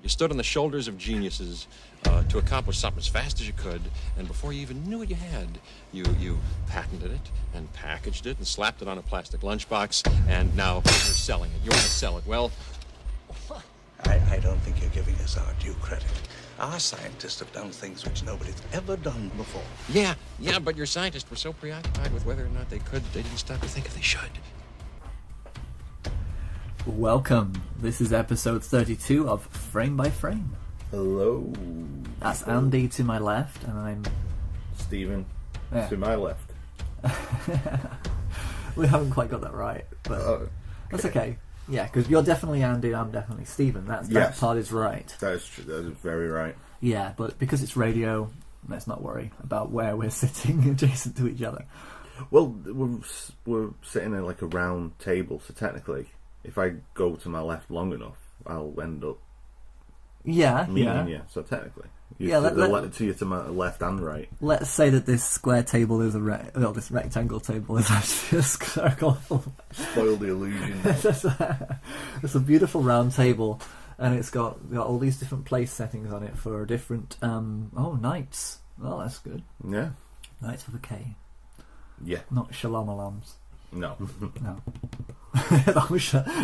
You stood on the shoulders of geniuses to accomplish something as fast as you could, and before you even knew what you had, you patented it and packaged it and slapped it on a plastic lunchbox, and now you're selling it. You want to sell it. Well, I don't think you're giving us our due credit. Our scientists have done things which nobody's ever done before. yeah, but your scientists were so preoccupied with whether or not they could, they didn't stop to think if they should. Welcome. This is episode 32 of Frame by Frame. Hello. That's Andy to my left, and I'm Stephen to my left. We haven't quite got that right, but that's okay. Yeah, because you're definitely Andy, I'm definitely Stephen. That part is right. That is true. That is very right. Yeah, but because it's radio, let's not worry about where we're sitting adjacent to each other. Well, we're sitting at like a round table, so technically, if I go to my left long enough, I'll end up meeting you. So technically, to you to my left and right. Let's say that this square table is this rectangle table is actually a circle. Spoil the illusion. It's a beautiful round table, and it's got all these different place settings on it for different nights. Oh, that's good. Yeah, Nights with a K. Yeah, not shalom alams. No. No.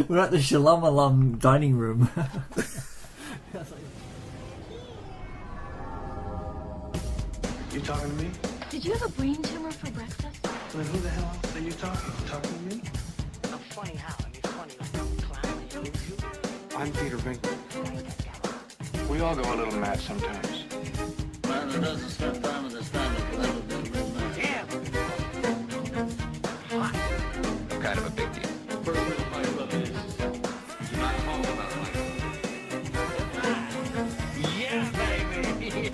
We're at the Shalom Alam dining room. You talking to me? Did you have a brain tumor for breakfast? Then who the hell are you talking? You talking to me? I'm funny how? I mean, funny like a clown. I'm Peter Venkman. We all go a little mad sometimes. Man who doesn't spend time with his family will never be a real man. Damn! I'm kind of a big deal. First rule of my club is do not talk about my club. Yeah, baby!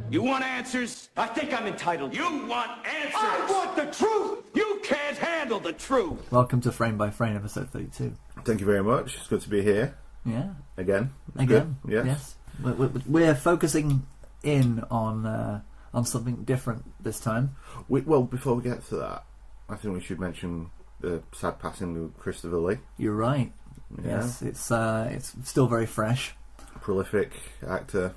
You want answers? I think I'm entitled. You want answers? I want the truth! You can't handle the truth! Welcome to Frame by Frame, episode 32. Thank you very much. It's good to be here. Yeah. Again. Again. Good. Yes. We're focusing in on something different this time. Well, before we get to that, I think we should mention the sad passing of Christopher Lee. You're right. Yeah. Yes, it's still very fresh. Prolific actor.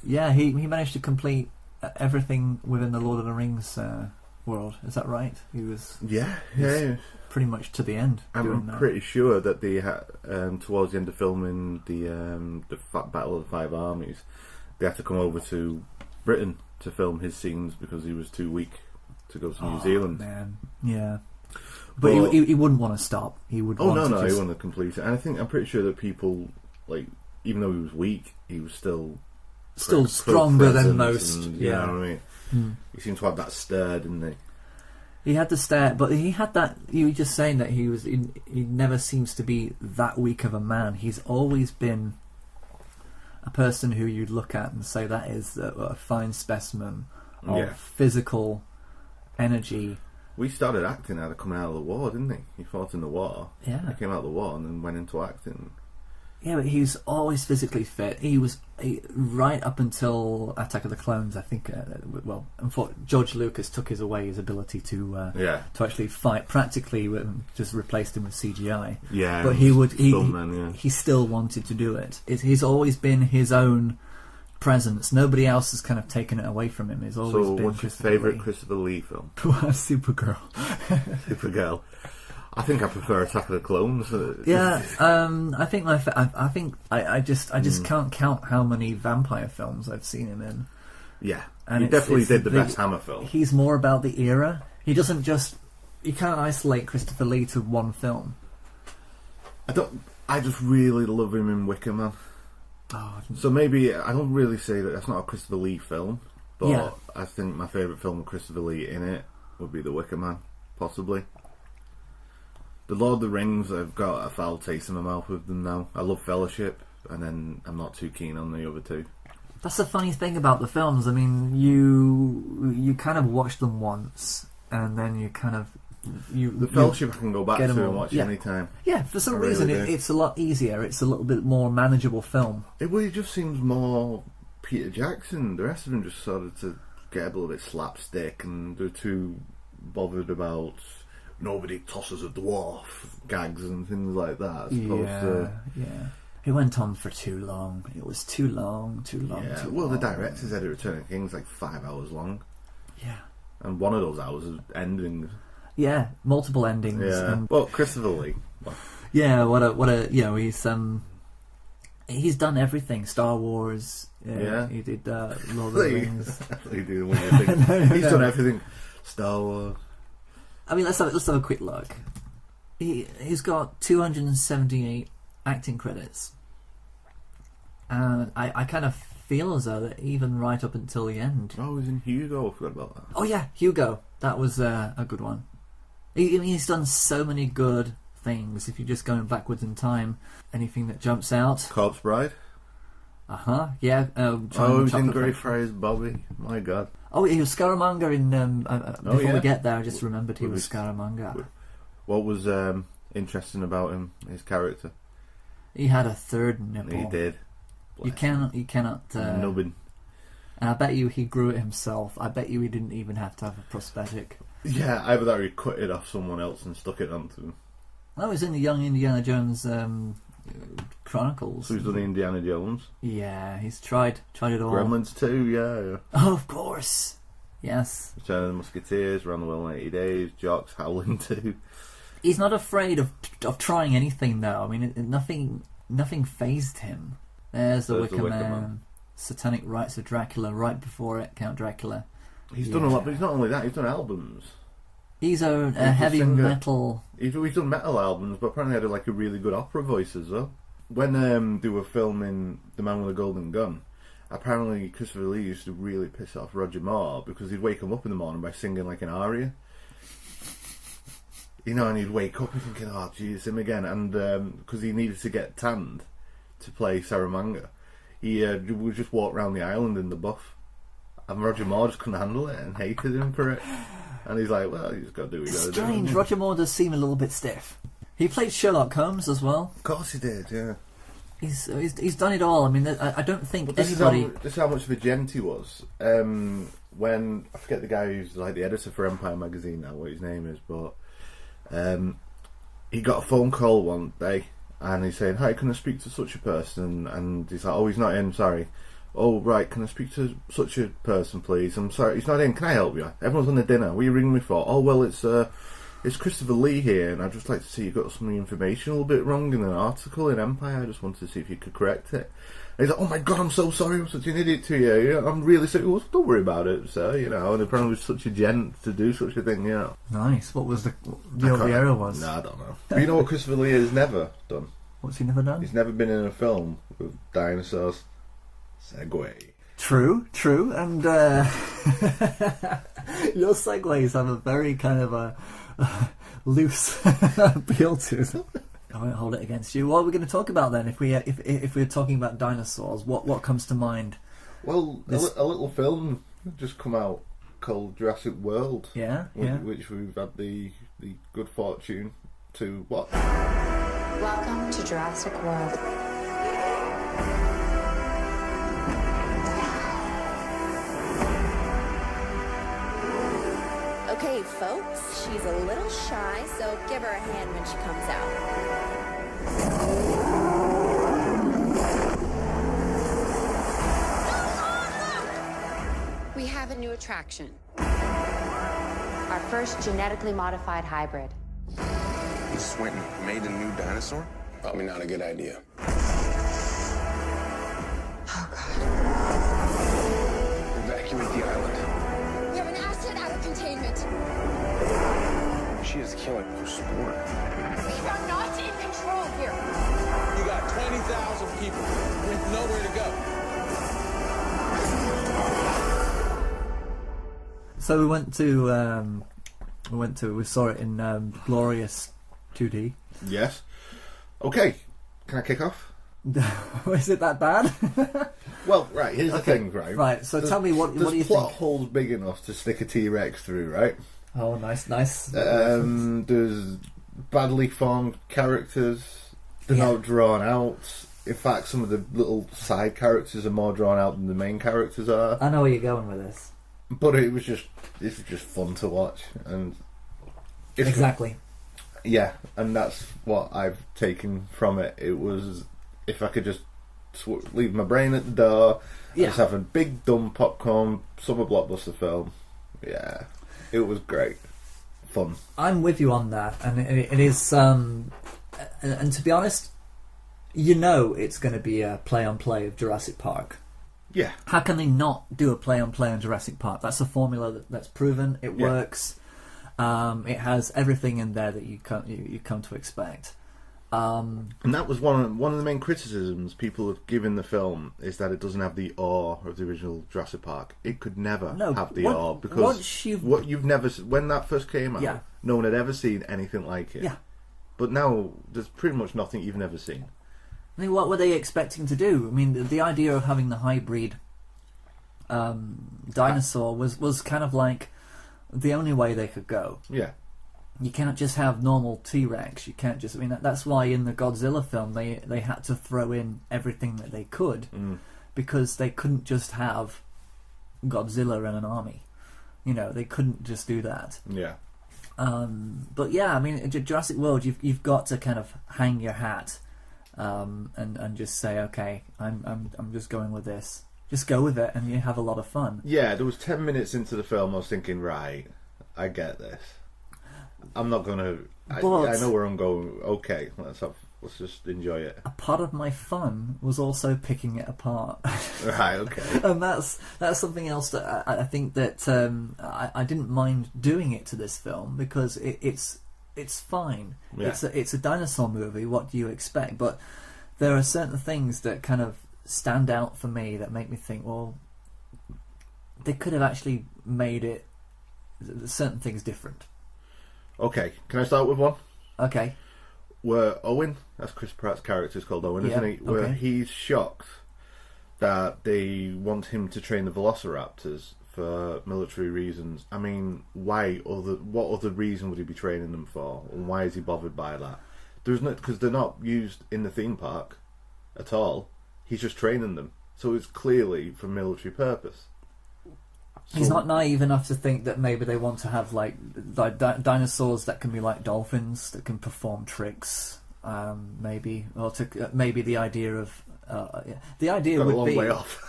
Yeah, he managed to complete everything within the Lord of the Rings world. Is that right? He was pretty much to the end. I'm pretty sure that they had towards the end of filming the Battle of the Five Armies, they had to come over to Britain to film his scenes because he was too weak to go to New Zealand. Man, yeah. But he wouldn't want to stop. He would. Oh no, he wanted to complete it. And I'm pretty sure that people, like, even though he was weak, he was still stronger than most. You know what I mean? He seemed to have that stare, didn't he? He had the stare, but he had that. You were just saying that he never seems to be that weak of a man. He's always been a person who you'd look at and say that is a fine specimen of physical energy. We started acting out of coming out of the war, didn't he? He fought in the war. Yeah. He came out of the war and then went into acting. Yeah, but he's always physically fit. He was right up until Attack of the Clones, I think. George Lucas took away his ability to actually fight. Practically, just replaced him with CGI. Yeah, but he still wanted to do it. He's always been his own presence. Nobody else has kind of taken it away from him. He's always been. What's your favourite Christopher Lee film? Supergirl. Supergirl. I think I prefer Attack of the Clones. Yeah, I just can't count how many vampire films I've seen him in. Yeah, and he definitely did the best Hammer film. He's more about the era. He doesn't just. You can't isolate Christopher Lee to one film. I just really love him in Wicker Man. Oh, so maybe I don't really say that that's not a Christopher Lee film, but I think my favourite film with Christopher Lee in it would be The Wicker Man, possibly. The Lord of the Rings, I've got a foul taste in my mouth with them now. I love Fellowship, and then I'm not too keen on the other two. That's the funny thing about the films. I mean, you kind of watch them once, and then you kind of The Fellowship I can go back to and watch any time. Yeah, for some reason it's a lot easier. It's a little bit more manageable film. It just seems more Peter Jackson. The rest of them just started to get a little bit slapstick, and they're too bothered about nobody tosses a dwarf gags and things like that. Yeah. It went on for too long. It was too long. Yeah. Well, the director's edit Return of the King's like 5 hours long. Yeah. And one of those hours is endings. Yeah, multiple endings. Yeah. And, well, Christopher Lee. yeah, what a he's done everything. Star Wars. Yeah. He did Lord of the Rings. He's done everything. Star Wars. I mean, let's have a quick look. He's got 278 acting credits. And I kind of feel as though that even right up until the end. Oh, he's in Hugo. I forgot about that. Oh yeah, Hugo. That was a good one. He's done so many good things. If you're just going backwards in time, anything that jumps out. Corpse Bride. Yeah. He was in Greyfriars Bobby. My God. Oh, he was Scaramanga in. Before we get there, I just remembered he was Scaramanga. What was interesting about him? His character. He had a third nipple. He did. You cannot. Nubbin. And I bet you he grew it himself. I bet you he didn't even have to have a prosthetic. Yeah, either that or he cut it off someone else and stuck it onto him. That was in the Young Indiana Jones Chronicles. So he's done Indiana Jones. Yeah, he's tried it all. Gremlins 2, yeah. Oh, of course. Yes. Return of the Musketeers, Around the World in 80 Days, Jocks, Howling 2. He's not afraid of trying anything, though. I mean, nothing fazed him. There's the Wicker Man. Satanic Rites of Dracula, right before it, Count Dracula. He's done a lot, but he's not only that, he's done albums. He's a heavy metal... He's done metal albums, but apparently had a really good opera voice as well. When they were filming The Man with the Golden Gun, apparently Christopher Lee used to really piss off Roger Moore because he'd wake him up in the morning by singing like an aria. And he'd wake up and thinking, oh, geez, him again. And because he needed to get tanned to play Saramanga, he would just walk around the island in the buff. And Roger Moore just couldn't handle it and hated him for it. And he's like, well, you just got to do what you got to do. Strange, Roger Moore does seem a little bit stiff. He played Sherlock Holmes as well. Of course he did, yeah. He's done it all. I mean, I don't think anybody... This is how much of a gent he was. When, I forget the guy who's like the editor for Empire magazine now, what his name is, but he got a phone call one day and he's saying, hi, can I speak to such a person? And he's like, oh, he's not in, sorry. Oh, right, can I speak to such a person, please? I'm sorry, he's not in, can I help you? Everyone's on the dinner, what are you ringing me for? Oh, well, it's Christopher Lee here, and I'd just like to see you got some information a little bit wrong in an article in Empire. I just wanted to see if you could correct it. And he's like, oh my God, I'm so sorry, I'm such an idiot to you. I'm really sorry. Well, don't worry about it, sir. And apparently was such a gent to do such a thing, Nice. What was the area was? No, I don't know. But you know what Christopher Lee has never done? What's he never done? He's never been in a film with dinosaurs. Segway. True, and your segues have a very kind of a loose appeal to them. I won't hold it against you. What are we going to talk about then? If we're talking about dinosaurs, what comes to mind? Well, a little film just come out called Jurassic World. Which we've had the good fortune to watch. Welcome to Jurassic World. Okay, folks, she's a little shy, so give her a hand when she comes out. We have a new attraction. Our first genetically modified hybrid. You just went and made a new dinosaur? Probably not a good idea. Oh, God. Evacuate the island. We have an asset out of containment. She is killing for sport. We are not in control here. You got 20,000 people with nowhere to go. So we saw it in glorious 2D. Yes. Okay. Can I kick off? Is it that bad? Well, right, here's the thing, right? Right, so tell me what do you think? Plot holes big enough to stick a T-Rex through, right? Oh, nice. There's badly formed characters. They're not drawn out. In fact, some of the little side characters are more drawn out than the main characters are. I know where you're going with this. But this was just fun to watch, and exactly. Yeah, and that's what I've taken from it. It was, if I could just leave my brain at the door, just have a big dumb popcorn summer blockbuster film. Yeah, it was great, fun. I'm with you on that, and it is. And to be honest, it's going to be a play-on-play of Jurassic Park. Yeah. How can they not do a play-on-play on Jurassic Park? That's a formula that's proven. It works. It has everything in there that you come to expect. And that was one of the main criticisms people have given the film, is that it doesn't have the awe of the original Jurassic Park. It could never have the awe, because when that first came out, no one had ever seen anything like it. Yeah. But now there's pretty much nothing you've never seen. I mean, what were they expecting to do? I mean, the idea of having the hybrid dinosaur was kind of like the only way they could go. Yeah. You cannot just have normal T-Rex. You can't just... I mean, that's why in the Godzilla film they had to throw in everything that they could, because they couldn't just have Godzilla and an army. They couldn't just do that. Yeah. But yeah, I mean, Jurassic World, you've got to kind of hang your hat and just say, okay, I'm just going with this. Just go with it, and you have a lot of fun. Yeah, there was 10 minutes into the film I was thinking, right, I get this. I'm not gonna. I know where I'm going. Okay, let's just enjoy it. A part of my fun was also picking it apart. Right. Okay. And that's something else that I think that I didn't mind doing it to this film, because it's fine. Yeah. It's a dinosaur movie. What do you expect? But there are certain things that kind of stand out for me that make me think, well, they could have actually made certain things different. Okay, can I start with one? Okay. Where Owen, that's Chris Pratt's character, is called Owen, isn't he? Where he's shocked that they want him to train the velociraptors for military reasons. I mean, why? What other reason would he be training them for? And why is he bothered by that? Because they're not used in the theme park at all. He's just training them, so it's clearly for military purpose. He's not naive enough to think that maybe they want to have like dinosaurs that can be like dolphins, that can perform tricks, maybe, or maybe the idea of the idea would be way off.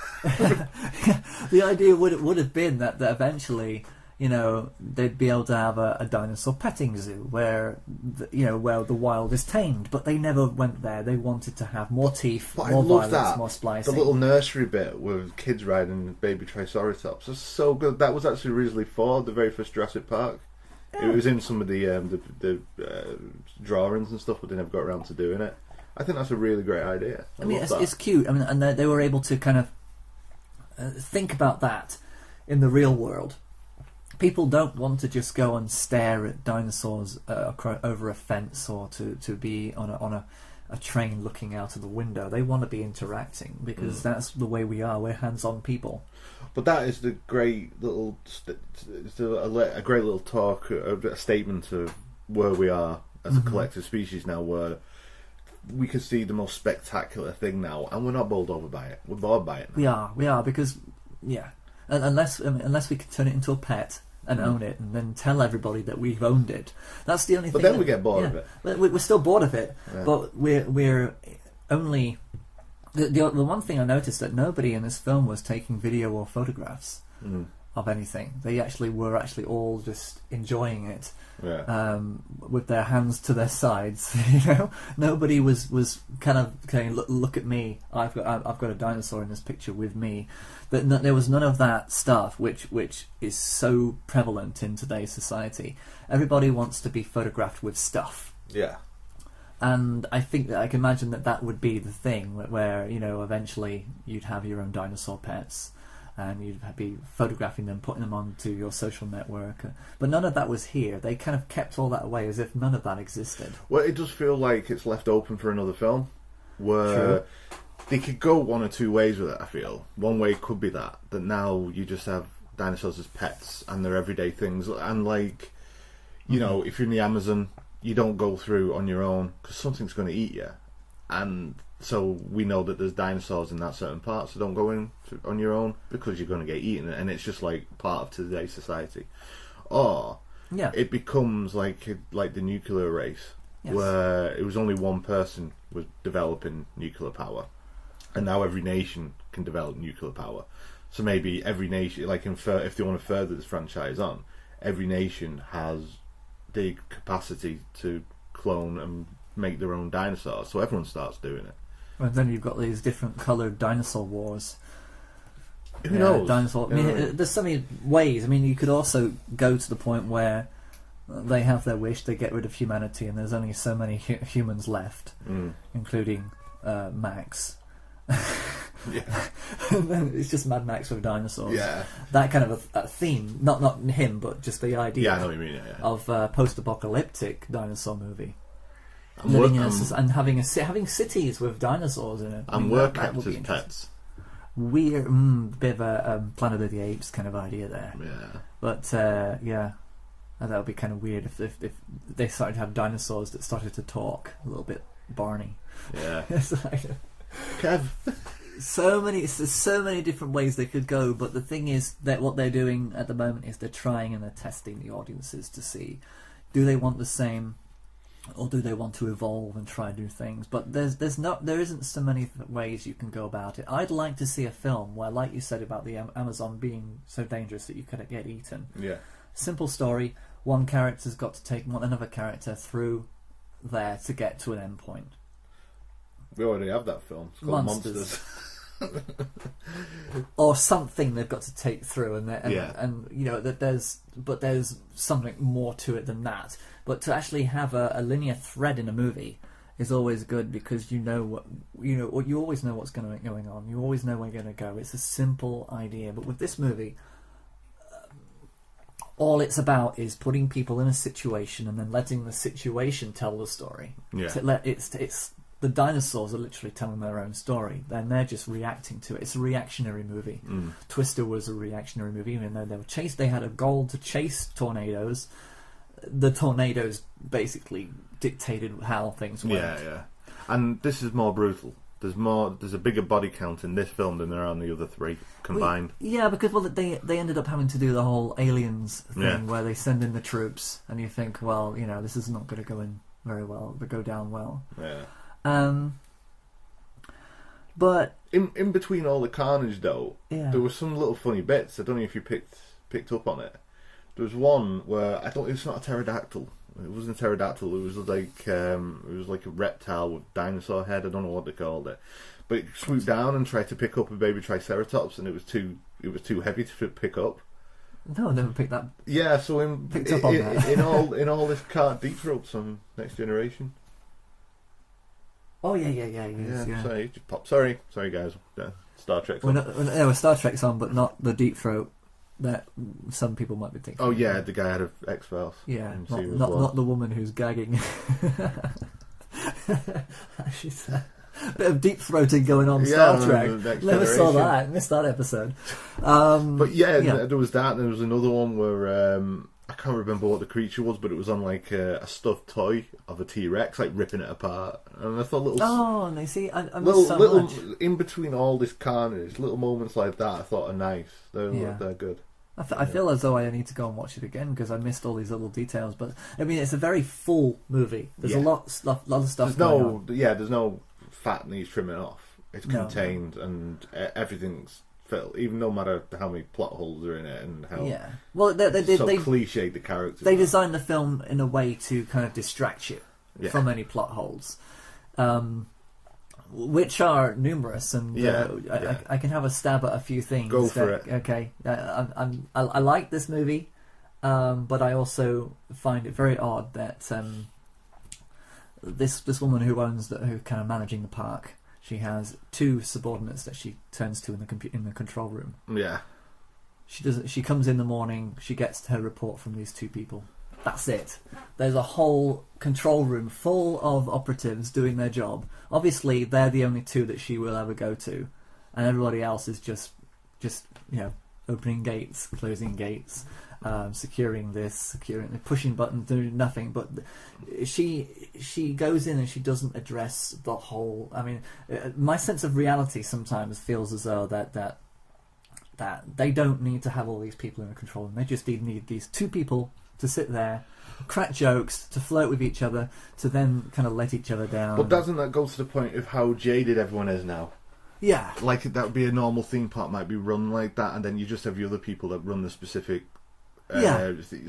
The idea would have been that eventually, they'd be able to have a dinosaur petting zoo where where the wild is tamed, but they never went there. They wanted to have more teeth, more violence, more splicing. The little nursery bit with kids riding baby Triceratops was so good. That was actually originally for the very first Jurassic Park. Yeah. It was in some of the drawings and stuff, but they never got around to doing it. I think that's a really great idea. I mean, it's cute. I mean, and they were able to kind of think about that in the real world. People don't want to just go and stare at dinosaurs over a fence, or to be on a train looking out of the window. They want to be interacting, because that's the way we are. We're hands-on people. But that is the great little, a great little talk, a statement of where we are as a collective species now, where we can see the most spectacular thing now, and we're not bowled over by it. We're bored by it now. We are, because unless we can turn it into a pet and own it, and then tell everybody that we've owned it. That's the only thing. But then we get bored of it. We're still bored of it, but we're only... The one thing I noticed, that nobody in this film was taking video or photographs of anything. They were all just enjoying it, with their hands to their sides. Nobody was kind of saying, "Look at me! I've got a dinosaur in this picture with me." There was none of that stuff, which is so prevalent in today's society. Everybody wants to be photographed with stuff. Yeah. And I think that I can imagine that would be the thing, where eventually you'd have your own dinosaur pets, and you'd be photographing them, putting them onto your social network. But none of that was here. They kind of kept all that away, as if none of that existed. Well, it does feel like it's left open for another film, where they could go one or two ways with it. I feel one way could be that now you just have dinosaurs as pets, and they're everyday things, and like, if you're in the Amazon, you don't go through on your own because something's going to eat you, and so we know that there's dinosaurs in that certain part, so don't go in on your own because you're going to get eaten, and it's just like part of today's society. Or it becomes like the nuclear race, where it was only one person was developing nuclear power, and now every nation can develop nuclear power. So maybe every nation, like if they want to further this franchise on, every nation has the capacity to clone and make their own dinosaurs, so everyone starts doing it. And then you've got these different coloured dinosaur wars. Who knows? Dinosaur. I mean, there's so many ways. I mean, you could also go to the point where they have their wish, they get rid of humanity, and there's only so many humans left, including Max. And then it's just Mad Max with dinosaurs. Yeah, that kind of a theme. Not him, but just the idea. Yeah, I know what you mean. Of post-apocalyptic dinosaur movie. Living in and having cities with dinosaurs in it. And were kept as pets. Weird, bit of a Planet of the Apes kind of idea there. Yeah. But that would be kind of weird if they started to have dinosaurs that started to talk a little bit Barney. Yeah. It's like, Kev. There's so many different ways they could go, but the thing is that what they're doing at the moment is they're trying and they're testing the audiences to see, do they want the same, or do they want to evolve and try new things? But there isn't so many ways you can go about it. I'd like to see a film where, like you said about the Amazon being so dangerous that you could get eaten. Yeah. Simple story. One character's got to take another character through there to get to an end point. We already have that film. It's called Monsters. Or something they've got to take through, and you know that there's something more to it than that. But to actually have a linear thread in a movie is always good, because you always know what's going on. You always know where you're going to go. It's a simple idea, but with this movie, all it's about is putting people in a situation and then letting the situation tell the story. Yeah. It's the dinosaurs are literally telling their own story, and they're just reacting to it. It's a reactionary movie. Twister was a reactionary movie, even though they were chased. They had a goal to chase tornadoes. The tornadoes basically dictated how things went. Yeah. And this is more brutal. There's a bigger body count in this film than there are in the other three combined. Because they ended up having to do the whole aliens thing where they send in the troops, and you think, well, this is not going to go in very well, but go down well. Yeah. But in between all the carnage, though, there were some little funny bits. I don't know if you picked up on it. There was one where it's not a pterodactyl. It wasn't a pterodactyl. It was like a reptile with dinosaur head. I don't know what they called it, but it swooped down and tried to pick up a baby triceratops, and it was too heavy to pick up. No, I never picked that. Yeah, so picked up on that. in all this car deep throats on Next Generation. Oh yeah. Sorry, just pop. Sorry guys. Star Trek's on. Well, Star Trek's on, but not the deep throat that some people might be thinking. Oh yeah, the guy out of X-Files. Yeah, not the woman who's gagging. She's a bit of deep throating going on. Star Trek. Never saw that. Missed that episode. But there was that. And there was another one where I can't remember what the creature was, but it was on like a stuffed toy of a T-Rex, like ripping it apart. And I thought and they see, I missed so much. In between all this carnage, little moments like that I thought are nice. They're good. I feel as though I need to go and watch it again because I missed all these little details. But I mean, it's a very full movie. There's a lot of stuff. There's no fat needs trimming off. It's contained and everything's filled. Even no matter how many plot holes are in it and how they cliched the characters. They designed the film in a way to kind of distract you from any plot holes. Which are numerous, and I can have a stab at a few things. Go for it. Okay, I like this movie, but I also find it very odd that this woman who kind of managing the park, she has two subordinates that she turns to in the control room. Yeah, she comes in the morning. She gets her report from these two people. That's it. There's a whole control room full of operatives doing their job. Obviously, they're the only two that she will ever go to, and everybody else is just opening gates, closing gates, securing this, pushing buttons, doing nothing. But she goes in and she doesn't address the whole. I mean, my sense of reality sometimes feels as though that they don't need to have all these people in control, and they just need these two people to sit there, crack jokes, to flirt with each other, to then kind of let each other down. But doesn't that go to the point of how jaded everyone is now? Yeah. Like, that would be a normal theme park, might be run like that, and then you just have the other people that run the specific...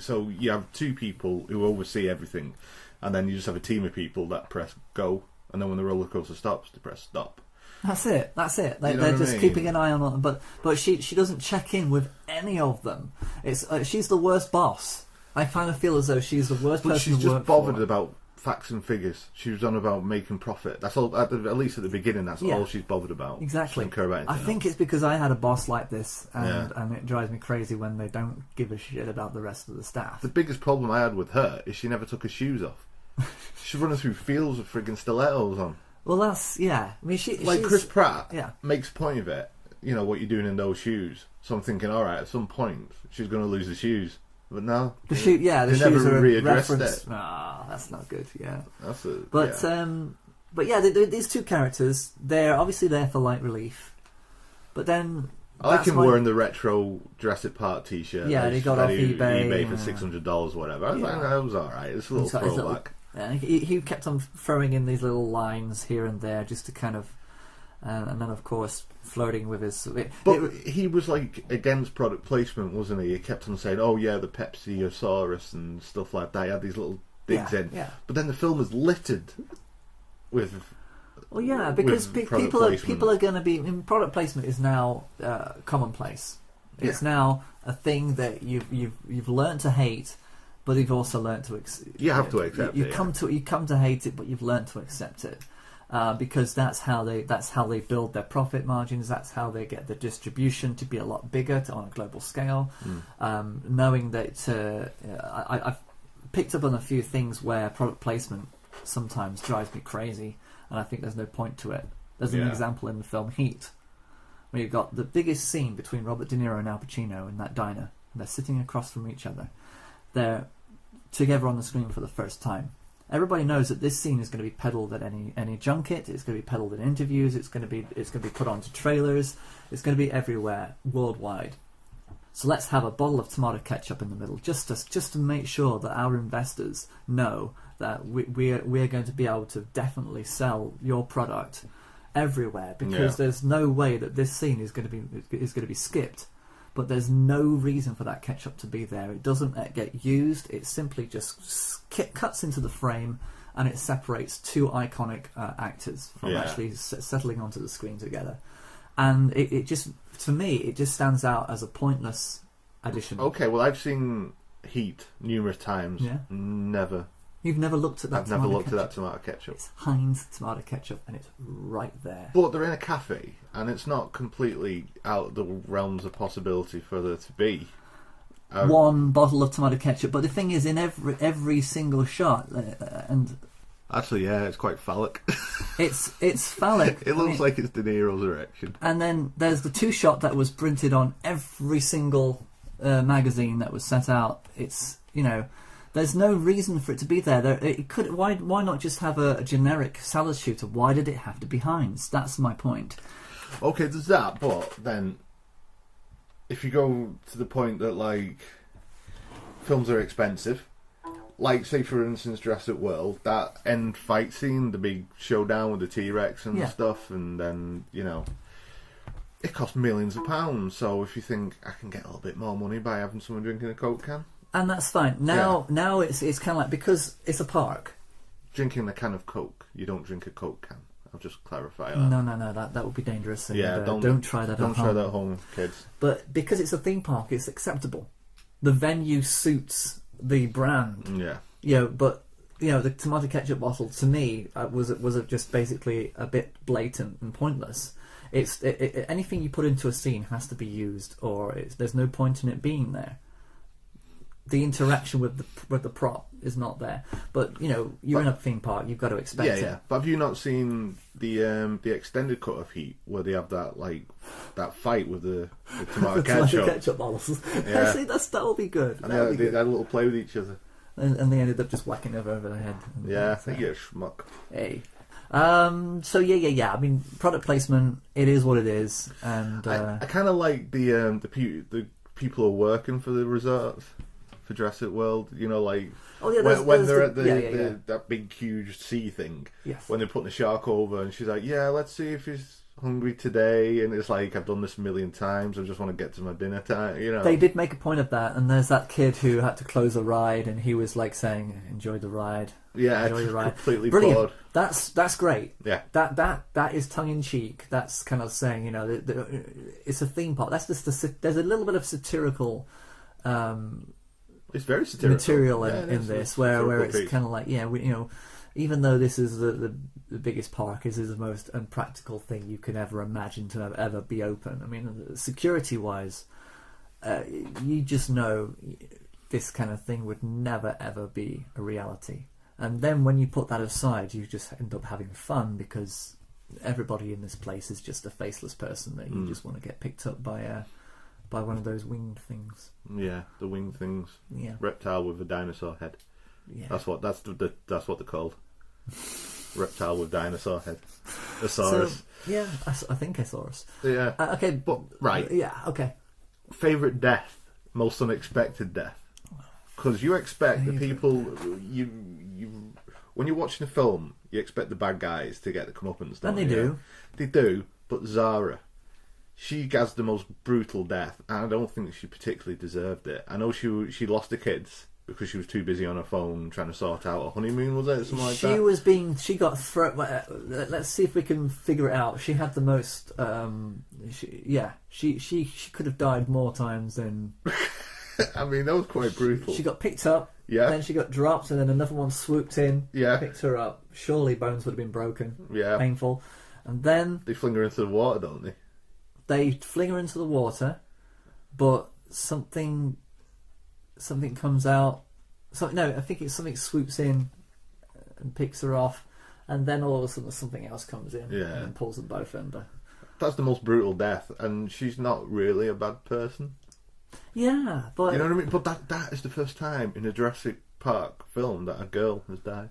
So you have two people who oversee everything, and then you just have a team of people that press go, and then when the roller coaster stops, they press stop. That's it. Like, You know they're what I just mean? keeping an eye on them. But she doesn't check in with any of them. It's she's the worst boss. I kind of feel as though she's the worst But person she's to just work bothered for. about facts and figures. She was on about making profit. That's all. At least at the beginning, that's all she's bothered about. Exactly. She doesn't care about anything I think else. it's because I had a boss like this, and it drives me crazy when they don't give a shit about the rest of the staff. The biggest problem I had with her is she never took her shoes off. She's running through fields with friggin' stilettos on. Well, that's I mean, she's Chris Pratt Yeah. makes a point of it. You know what you're doing in those shoes. So I'm thinking, all right, at some point she's going to lose the shoes. But no, The shoes never are a readdressed reference. it. Ah, that's not good. Yeah, That's it. but these two characters, they're obviously there for light relief, but then I like him wearing the retro Jurassic Park T-shirt. Yeah, he got off eBay for $600, whatever. I was like, that was all right. It's a little He's got his throwback. he kept on throwing in these little lines here and there just to kind of, and then of course flirting with his. But he was like against product placement, wasn't he? He kept on saying, "Oh yeah, the Pepsi-osaurus and stuff like that." He had these little digs in, but then the film is littered with. Well, yeah, because people are going to be. I mean, product placement is now commonplace. It's now a thing that you've learned to hate, but you've also learned to accept. You have to accept it. You come to hate it, but you've learned to accept it. Because that's how they build their profit margins. That's how they get the distribution to be a lot bigger on a global scale. Knowing that I've picked up on a few things where product placement sometimes drives me crazy, and I think there's no point to it. There's an example in the film Heat, where you've got the biggest scene between Robert De Niro and Al Pacino in that diner. They're sitting across from each other. They're together on the screen for the first time. Everybody knows that this scene is going to be peddled at any junket. It's going to be peddled in interviews. It's going to be put onto trailers. It's going to be everywhere worldwide. So let's have a bottle of tomato ketchup in the middle, just to make sure that our investors know that we're going to be able to definitely sell your product everywhere, because there's no way that this scene is going to be skipped. But there's no reason for that ketchup to be there. It doesn't get used. It simply just cuts into the frame, and it separates two iconic actors from actually settling onto the screen together. And it just, for me, it just stands out as a pointless addition. Okay, well, I've seen Heat numerous times. Yeah. Never. You've never looked at that. I've never looked at that tomato ketchup. It's Heinz tomato ketchup, and it's right there. But they're in a cafe, and it's not completely out of the realms of possibility for there to be one bottle of tomato ketchup. But the thing is, in every single shot, and actually, yeah, it's quite phallic. It's phallic. It looks like it's De Niro's erection. And then there's the two shot that was printed on every single magazine that was set out. It's there's no reason for it to be there. It could. Why not just have a generic salad shooter? Why did it have to be Heinz? That's my point. Okay, there's that, but then if you go to the point that like films are expensive, like say for instance Jurassic World, that end fight scene, the big showdown with the T-Rex and stuff, and then it costs millions of pounds. So if you think I can get a little bit more money by having someone drinking a Coke can. And that's fine. Now it's kind of like, because it's a park. Drinking a can of Coke, you don't drink a Coke can. I'll just clarify that. No, that would be dangerous. And, don't try that. Don't try that at home, kids. But because it's a theme park, it's acceptable. The venue suits the brand. Yeah. But the tomato ketchup bottle to me was just basically a bit blatant and pointless. It's anything you put into a scene has to be used, or there's no point in it being there. the interaction with the prop is not there. But you're in a theme park, you've got to expect it. Yeah. But have you not seen the extended cut of Heat where they have that fight with the tomato ketchup bottles? Yeah, see, that'll be good. And they had a little play with each other, and they ended up just whacking over their head. Yeah, I think you're a schmuck. Hey. So yeah. I mean, product placement. It is what it is, and I kind of like the people who are working for the resorts for Jurassic World. When they're at that big huge sea thing. Yes. When they're putting the shark over, and she's like, "Yeah, let's see if he's hungry today," and it's like, I've done this a million times, I just want to get to my dinner time. They did make a point of that, and there's that kid who had to close a ride, and he was like saying, "Enjoy the ride." Yeah, enjoy the ride. Completely brilliant. bored. That's great. Yeah, that is tongue in cheek. That's kind of saying, it's a theme park. That's just there's a little bit of satirical. It's very satirical material in this, where it's kind of like, even though this is the biggest park, this is the most unpractical thing you could ever imagine to ever be open. I mean, security-wise, you just know this kind of thing would never ever be a reality. And then when you put that aside, you just end up having fun because everybody in this place is just a faceless person that you just want to get picked up by one of those winged things. Yeah, the winged things. Yeah, reptile with a dinosaur head. Yeah, that's what they're called. Reptile with dinosaur head. Asaurus. So, I think Asaurus. Yeah. Okay, but right. Yeah. Okay. Favorite death, most unexpected death, because you expect the people you when you're watching a film, you expect the bad guys to get the comeuppance. And they do. They do, but Zara. She has the most brutal death, and I don't think she particularly deserved it. I know she lost her kids because she was too busy on her phone trying to sort out a honeymoon, was it? Something like that? She got thrown. Let's see if we can figure it out. She had the most. She could have died more times than. I mean, that was quite brutal. She got picked up. Yeah. Then she got dropped, and then another one swooped in. Yeah. Picked her up. Surely bones would have been broken. Yeah. Painful. And then they fling her into the water, don't they? They fling her into the water, but something comes out. I think it's something swoops in and picks her off, and then all of a sudden something else comes in and pulls them both under. That's the most brutal death, and she's not really a bad person. Yeah, but you know what I mean. But that is the first time in a Jurassic Park film that a girl has died.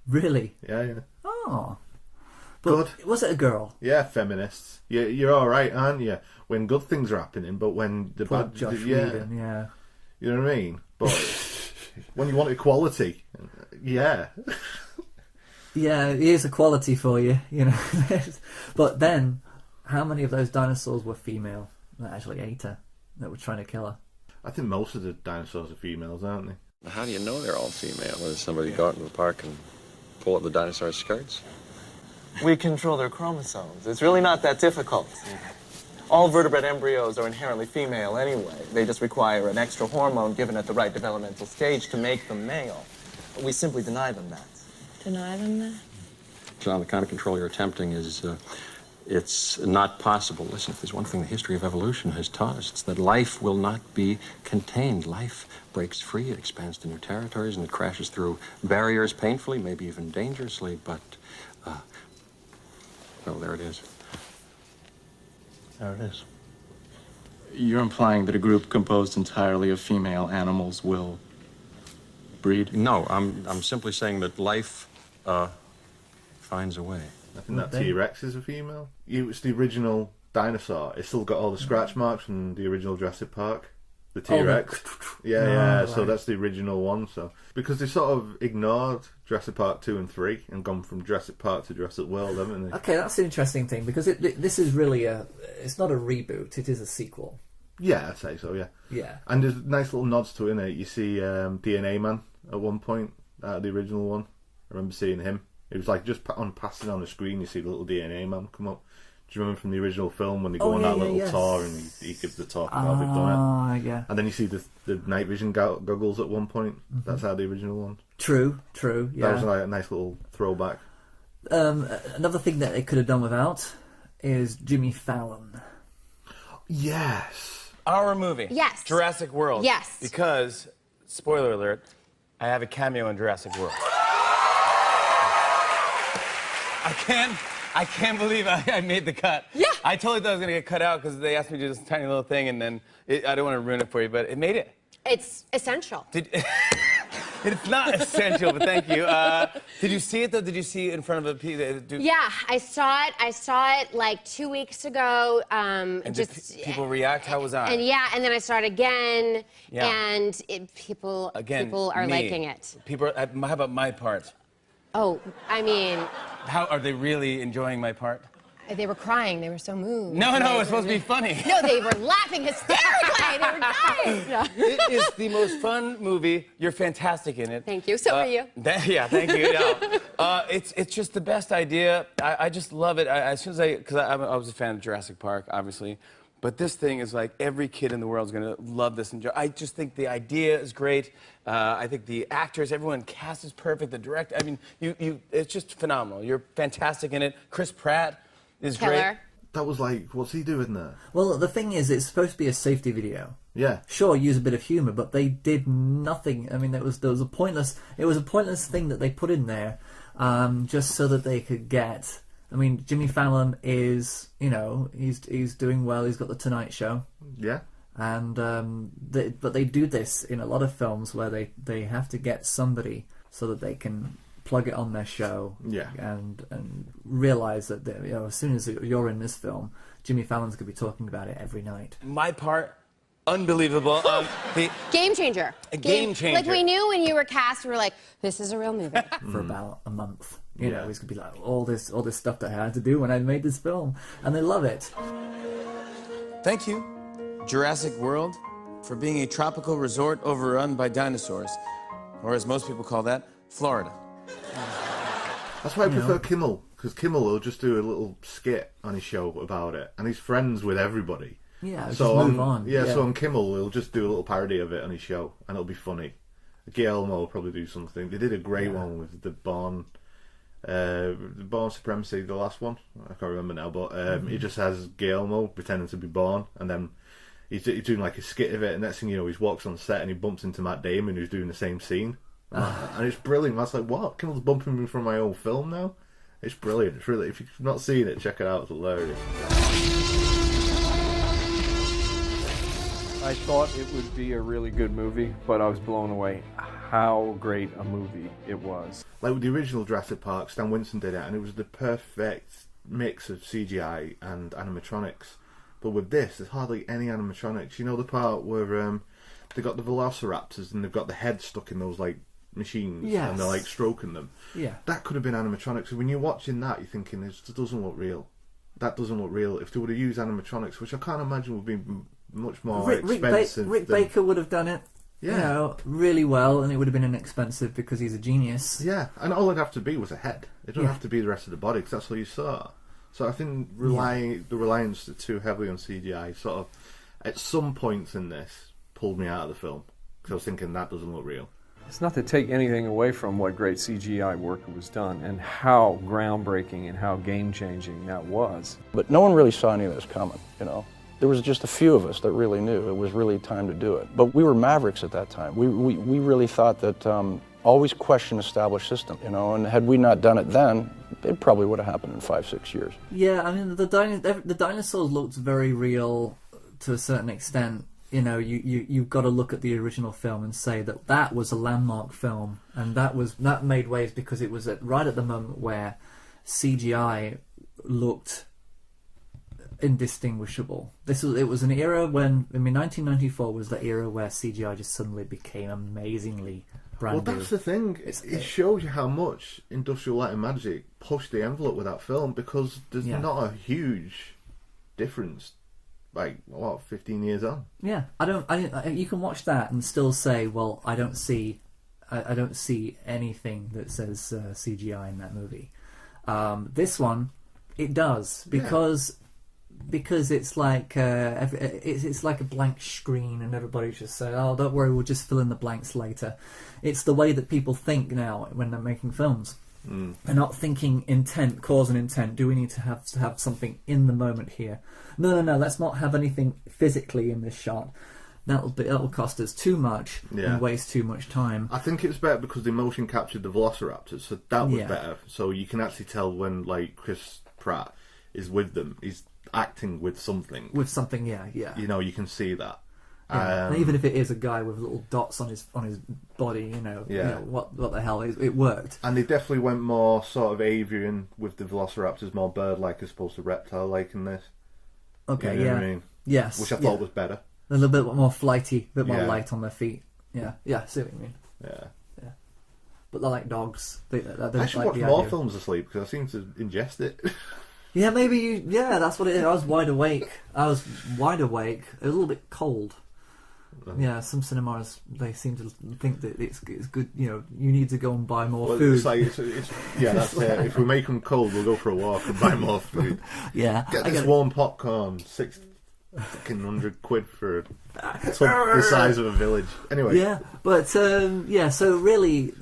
Really? Yeah. Oh. But good. Was it a girl? Yeah, feminists. You're all right, aren't you? When good things are happening, but when the poor bad, Josh Whedon, yeah. You know what I mean? But when you want equality, yeah, here's equality for you, But then, how many of those dinosaurs were female that actually ate her, that were trying to kill her? I think most of the dinosaurs are females, aren't they? How do you know they're all female? Does somebody go out in the park and pull up the dinosaurs' skirts? We control their chromosomes. It's really not that difficult. All vertebrate embryos are inherently female anyway. They just require an extra hormone given at the right developmental stage to make them male. We simply deny them that. Deny them that? John, the kind of control you're attempting is, it's not possible. Listen, if there's one thing the history of evolution has taught us, it's that life will not be contained. Life breaks free, it expands to new territories, and it crashes through barriers painfully, maybe even dangerously, but... well, there it is. There it is. You're implying that a group composed entirely of female animals will breed? No, I'm simply saying that life finds a way. I think that T-Rex is a female. It's the original dinosaur. It's still got all the scratch marks from the original Jurassic Park. The T-Rex. Yeah. So that's the original one. So because they sort of ignored Jurassic Park 2 and 3 and gone from Jurassic Park to Jurassic World, haven't they? Okay, that's an interesting thing because this is really it's not a reboot. It is a sequel. Yeah, I'd say so. Yeah. Yeah. And there's nice little nods to it, in it. You see DNA Man at one point, the original one. I remember seeing him. It was like just passing on the screen. You see the little DNA Man come up. Do you remember from the original film when they go on that little tour and he gives the talk about they've done it? Yeah. And then you see the night vision goggles at one point. Mm-hmm. That's how the original one. True. Yeah. That was like a nice little throwback. Another thing that they could have done without is Jimmy Fallon. Yes. Our movie. Yes. Jurassic World. Yes. Because spoiler alert, I have a cameo in Jurassic World. I can't believe I made the cut. Yeah. I totally thought I was going to get cut out because they asked me to do this tiny little thing, and then I don't want to ruin it for you, but it made it. It's essential. It's not essential, but thank you. Did you see it, though? Did you see it in front of a... Yeah, I saw it like 2 weeks ago. And just did people react? How was I? And yeah, and then I saw it again, Yeah. and people are liking it. People. How about my part? Oh, I mean... How are they really enjoying my part? They were crying. They were so moved. No, it was supposed to be funny. No, they were laughing hysterically. They were dying. Yeah. It is the most fun movie. You're fantastic in it. Thank you. So are you. Yeah, thank you. It's just the best idea. I just love it. As soon as because I was a fan of Jurassic Park, obviously. But this thing is like every kid in the world is going to love this. I just think the idea is great. I think the actors, everyone cast is perfect. The director, I mean, it's just phenomenal. You're fantastic in it. Chris Pratt is great. That was like, what's he doing there? Well, the thing is, it's supposed to be a safety video. Yeah. Sure, use a bit of humour, but they did nothing. I mean, there was a pointless thing that they put in there, just so that they could get. I mean, Jimmy Fallon is, he's doing well. He's got the Tonight Show. Yeah. And but they do this in a lot of films where they have to get somebody so that they can plug it on their show. Yeah. And realize that as soon as you're in this film, Jimmy Fallon's going to be talking about it every night. My part, unbelievable. Game changer. A game changer. Like we knew when you were cast, we were like, this is a real movie. For about a month. He's going to be like, all this stuff that I had to do when I made this film. And they love it. Thank you, Jurassic World, for being a tropical resort overrun by dinosaurs. Or as most people call that, Florida. That's why I prefer Kimmel, because Kimmel will just do a little skit on his show about it, and he's friends with everybody. Yeah, so just move on. Yeah, so on Kimmel, he'll just do a little parody of it on his show, and it'll be funny. Guillermo will probably do something. They did a great one with the Born Supremacy, the last one. I can't remember now, but he just has Guillermo pretending to be Born, and then he's doing like a skit of it, and next thing you know, he walks on set and he bumps into Matt Damon, who's doing the same scene. And it's brilliant. That's like, what? Kimmel's bumping me from my own film now? It's brilliant. It's really, if you've not seen it, check it out. It's hilarious. I thought it would be a really good movie, but I was blown away how great a movie it was. Like with the original Jurassic Park, Stan Winston did it, and it was the perfect mix of CGI and animatronics. But with this, there's hardly any animatronics. You know the part where they got the velociraptors and they've got the head stuck in those like machines, and they're like stroking them. Yeah, that could have been animatronics. So when you're watching that, you're thinking it doesn't look real. That doesn't look real. If they would have used animatronics, which I can't imagine would be much more expensive. Rick Baker would have done it. Yeah, really well, and it would have been inexpensive because he's a genius. Yeah, and all it'd have to be was a head. It doesn't have to be the rest of the body, because that's all you saw. So I think the reliance too heavily on CGI sort of, at some points in this, pulled me out of the film, because I was thinking that doesn't look real. It's not to take anything away from what great CGI work was done and how groundbreaking and how game-changing that was. But no one really saw any of this coming, There was just a few of us that really knew it was really time to do it. But we were mavericks at that time. We really thought that always question established system, and had we not done it then, it probably would have happened in 5-6 years. Yeah, I mean, the dinosaurs looked very real to a certain extent. You've got to look at the original film and say that was a landmark film, and that made waves because it was right at the moment where CGI looked indistinguishable. It was an era when 1994 was the era where CGI just suddenly became amazingly brand new. Well, that's the thing. It shows you how much Industrial Light and Magic pushed the envelope with that film, because there's not a huge difference. 15 years on? Yeah, you can watch that and still say, well, I don't see anything that says CGI in that movie. This one, it does, because it's like it's like a blank screen, and everybody just say, "Oh, don't worry, we'll just fill in the blanks later." It's the way that people think now when they're making films. They're not thinking intent, cause and intent. Do we need to have something in the moment here? No. Let's not have anything physically in this shot. that'll cost us too much and waste too much time. I think it's better because the motion captured the velociraptors, so that was better. So you can actually tell when, like, Chris Pratt is with them, he's acting with something. With something, yeah. You know, you can see that. Yeah. And even if it is a guy with little dots on his body, you know what the hell, it worked. And they definitely went more sort of avian with the velociraptors, more bird-like as opposed to reptile-like in this. Okay, you know what I mean? Yes. Which I thought was better. A little bit more flighty, a bit more light on their feet. Yeah, see what you mean. Yeah. But they're like dogs. They I should watch more films asleep because I seem to ingest it. Yeah, maybe that's what it is. I was wide awake. A little bit cold. Yeah, some cinemas, they seem to think that it's good. You know, you need to go and buy more food. It's like, that's it. If we make them cold, we'll go for a walk and buy more food. Yeah, get this warm popcorn, £600 for the size of a village. Anyway, yeah, but so really,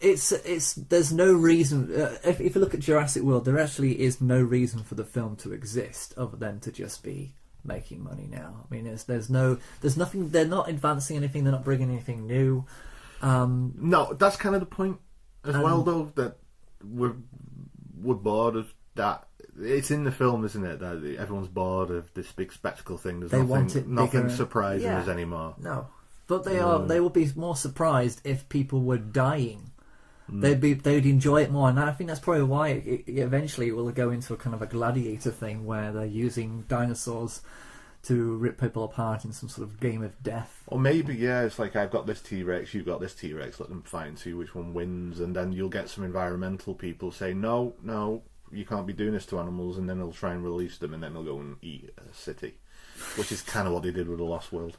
there's no reason. If you look at Jurassic World, there actually is no reason for the film to exist other than to just be making money now. I mean, there's nothing. They're not advancing anything. They're not bringing anything new. No, that's kind of the point as well, though. That we're bored of that. It's in the film, isn't it? That everyone's bored of this big spectacle thing. There's nothing surprising us anymore. No, but they will be more surprised if people were dying. They'd enjoy it more, and I think that's probably why it eventually will go into a kind of a gladiator thing where they're using dinosaurs to rip people apart in some sort of game of death. Or maybe, it's like, I've got this T-Rex, you've got this T-Rex, let them fight and see which one wins, and then you'll get some environmental people say, no, you can't be doing this to animals, and then they'll try and release them, and then they'll go and eat a city, which is kind of what they did with The Lost World.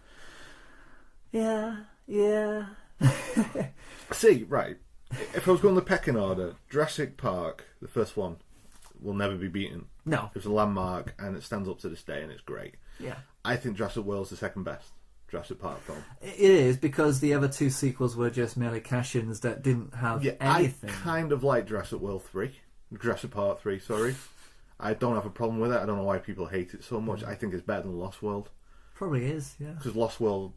Yeah. See, right. If I was going the pecking order, Jurassic Park, the first one, will never be beaten. No. It was a landmark, and it stands up to this day, and it's great. Yeah. I think Jurassic World's the second best Jurassic Park film. It is, because the other two sequels were just merely cash-ins that didn't have anything. I kind of like Jurassic Park 3, sorry. I don't have a problem with it. I don't know why people hate it so much. I think it's better than Lost World. Probably is, yeah. Because Lost World,